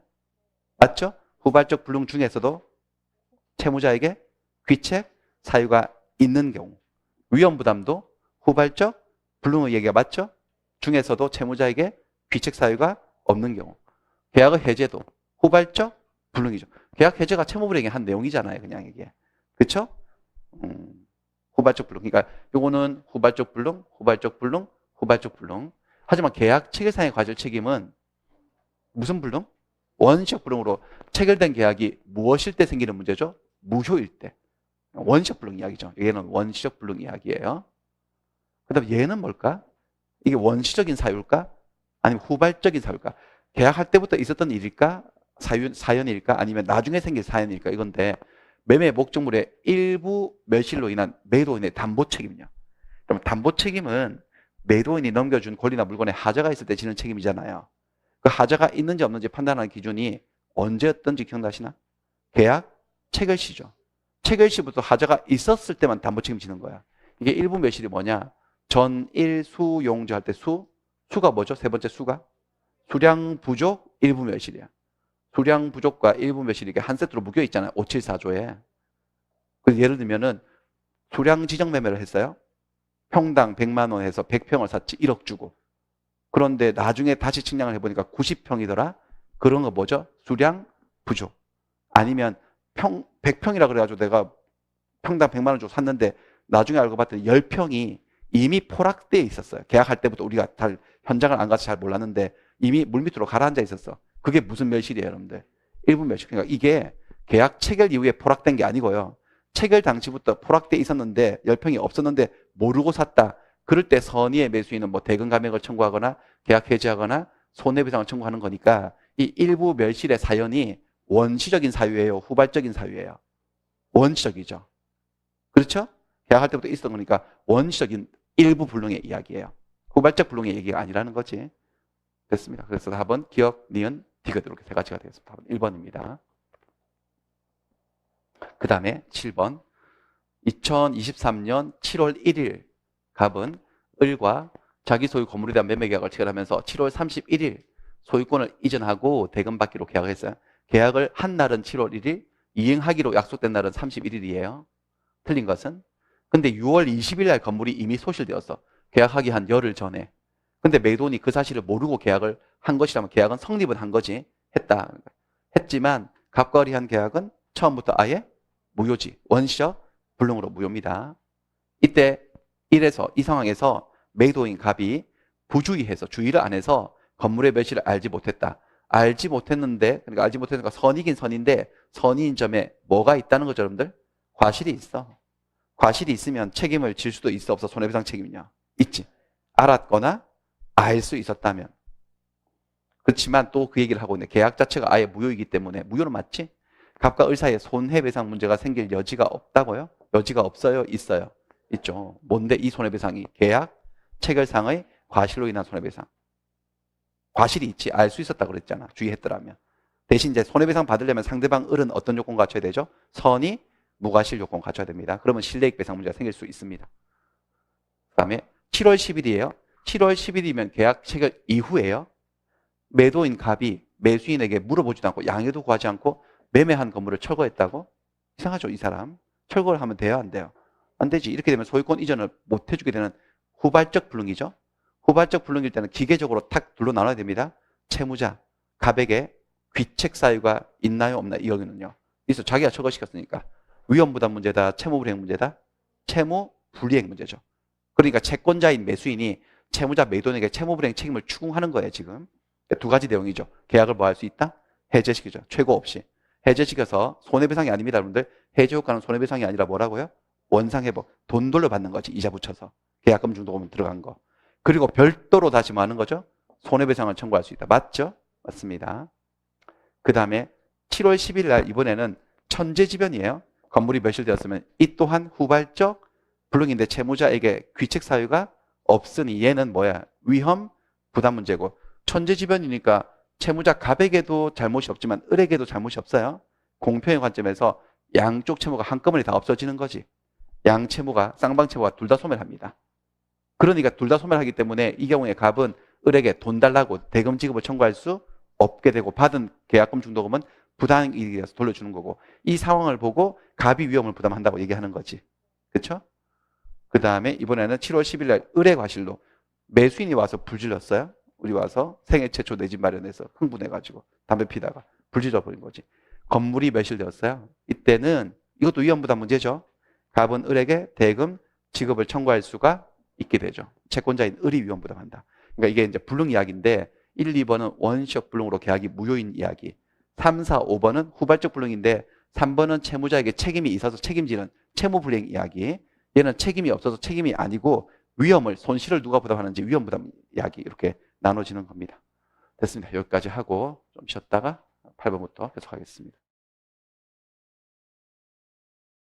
맞죠? 후발적 불능 중에서도 채무자에게 귀책, 사유가 있는 경우 위험부담도 후발적 불능의 얘기가 맞죠? 중에서도 채무자에게 귀책 사유가 없는 경우 계약의 해제도 후발적 불능이죠. 계약 해제가 채무불이행의 한 내용이잖아요. 그냥 이게. 그렇죠? 후발적 불능. 그러니까 요거는 후발적 불능, 후발적 불능, 후발적 불능. 하지만 계약 체결상의 과실 책임은 무슨 불능? 원시적 불능으로 체결된 계약이 무엇일 때 생기는 문제죠? 무효일 때. 원시적 불능 이야기죠. 얘는 원시적 불능 이야기예요. 그 다음에 얘는 뭘까? 이게 원시적인 사유일까? 아니면 후발적인 사유일까? 계약할 때부터 있었던 일일까? 사연일까? 아니면 나중에 생길 사연일까? 이건데 매매 목적물의 일부 멸실로 인한 매도인의 담보 책임이냐? 그럼 담보 책임은 매도인이 넘겨준 권리나 물건에 하자가 있을 때 지는 책임이잖아요. 그 하자가 있는지 없는지 판단하는 기준이 언제였던지 기억나시나? 계약 체결시죠. 체결시부터 하자가 있었을 때만 담보 책임 지는 거야. 이게 일부 멸실이 뭐냐? 전일수용조 할 때 수가 뭐죠? 세 번째 수가? 수량 부족 일부 멸실이야. 수량 부족과 일부 멸실이 이게 한 세트로 묶여 있잖아요. 574조에. 그래서 예를 들면은 수량 지정 매매를 했어요. 평당 100만 원 해서 100평을 샀지 1억 주고. 그런데 나중에 다시 측량을 해보니까 90평이더라. 그런 거 뭐죠? 수량 부족. 아니면 100평이라 그래가지고 내가 평당 100만 원 주고 샀는데 나중에 알고 봤더니 10평이 이미 포락되어 있었어요. 계약할 때부터 우리가 잘 현장을 안 가서 잘 몰랐는데 이미 물밑으로 가라앉아 있었어. 그게 무슨 멸실이에요, 여러분들? 일부 멸실. 그러니까 이게 계약 체결 이후에 포락된 게 아니고요. 체결 당시부터 포락돼 있었는데 10평이 없었는데 모르고 샀다. 그럴 때 선의의 매수인은 뭐 대금 감액을 청구하거나 계약 해지하거나 손해배상을 청구하는 거니까 이 일부 멸실의 사연이 원시적인 사유예요, 후발적인 사유예요? 원시적이죠. 그렇죠? 계약할 때부터 있었던 거니까 원시적인 일부 불능의 이야기예요. 후발적 불능의 얘기가 아니라는 거지. 됐습니다. 그래서 답은 기억, 니은, 디귿 이렇게 세 가지가 되겠습니다. 답은 1번입니다. 그 다음에 7번. 2023년 7월 1일 갑은 을과 자기 소유 건물에 대한 매매 계약을 체결하면서 7월 31일 소유권을 이전하고 대금받기로 계약을 했어요. 계약을 한 날은 7월 1일, 이행하기로 약속된 날은 31일이에요. 틀린 것은? 근데 6월 20일 날 건물이 이미 소실되었어. 계약하기 한 열흘 전에. 근데 매도인이 그 사실을 모르고 계약을 한 것이라면 계약은 성립은 한 거지. 했다. 했지만 갑과 을이 한 계약은 처음부터 아예 무효지. 원시적 불능으로 무효입니다. 이때 이 상황에서 매도인 갑이 부주의해서 주의를 안 해서 건물의 멸실을 알지 못했다. 알지 못했는데, 그러니까 알지 못했으니까 선이긴 선인데 선인 점에 뭐가 있다는 거죠, 여러분들? 과실이 있어. 과실이 있으면 책임을 질 수도 있어, 없어? 손해배상 책임이냐? 있지. 알았거나 알 수 있었다면. 그렇지만 또 그 얘기를 하고 있네. 계약 자체가 아예 무효이기 때문에. 무효는 맞지? 갑과 을 사이에 손해배상 문제가 생길 여지가 없다고요? 여지가 없어요? 있어요? 있죠. 뭔데 이 손해배상이? 계약 체결상의 과실로 인한 손해배상. 과실이 있지 알 수 있었다고 그랬잖아. 주의했더라면. 대신 이제 손해배상 받으려면 상대방 을은 어떤 요건 갖춰야 되죠? 선의 무과실 요건 갖춰야 됩니다. 그러면 실내익 배상 문제가 생길 수 있습니다. 그다음에 7월 10일이에요. 7월 10일이면 계약 체결 이후에요. 매도인 갑이 매수인에게 물어보지도 않고 양해도 구하지 않고 매매한 건물을 철거했다고? 이상하죠, 이 사람. 철거를 하면 돼요, 안 돼요? 안 되지. 이렇게 되면 소유권 이전을 못 해주게 되는 후발적 불능이죠. 후발적 불능일 때는 기계적으로 탁 둘로 나눠야 됩니다. 채무자, 갑에게 귀책 사유가 있나요, 없나요? 이 경우는요. 그래서 자기가 철거시켰으니까 위험부담 문제다, 채무불이행 문제다, 채무불이행 문제죠. 그러니까 채권자인 매수인이 채무자 매도인에게 채무불이행 책임을 추궁하는 거예요, 지금. 두 가지 내용이죠. 계약을 뭐 할 수 있다? 해제시키죠. 최고 없이. 해제시켜서 손해배상이 아닙니다, 여러분들. 해제 효과는 손해배상이 아니라 뭐라고요? 원상회복. 돈 돌려받는 거지, 이자 붙여서. 계약금 중도금 들어간 거. 그리고 별도로 다시 뭐 하는 거죠? 손해배상을 청구할 수 있다. 맞죠? 맞습니다. 그 다음에 7월 10일 날 이번에는 천재지변이에요. 건물이 멸실되었으면 이 또한 후발적 불능인데 채무자에게 귀책 사유가 없으니 얘는 뭐야? 위험 부담 문제고 천재지변이니까 채무자 갑에게도 잘못이 없지만 을에게도 잘못이 없어요. 공평의 관점에서 양쪽 채무가 한꺼번에 다 없어지는 거지. 양 채무가 쌍방 채무가 둘 다 소멸합니다. 그러니까 둘 다 소멸하기 때문에 이 경우에 갑은 을에게 돈 달라고 대금 지급을 청구할 수 없게 되고 받은 계약금 중도금은 부당이익이라서 돌려주는 거고 이 상황을 보고 갑이 위험을 부담한다고 얘기하는 거지. 그렇죠? 그 다음에 이번에는 7월 10일 날 을의 과실로 매수인이 와서 불질렀어요. 우리 와서 생애 최초 내 집 마련해서 흥분해가지고 담배 피다가 불질러 버린 거지. 건물이 멸실되었어요. 이때는 이것도 위험부담 문제죠. 갑은 을에게 대금 지급을 청구할 수가 있게 되죠. 채권자인 을이 위험부담한다. 그러니까 이게 이제 불능 이야기인데 1, 2번은 원시적 불능으로 계약이 무효인 이야기. 3, 4, 5번은 후발적 불능인데 3번은 채무자에게 책임이 있어서 책임지는 채무불이행 이야기. 얘는 책임이 없어서 책임이 아니고 위험을 손실을 누가 부담하는지 위험부담 이야기 이렇게 나눠지는 겁니다. 됐습니다. 여기까지 하고 좀 쉬었다가 8번부터 계속하겠습니다.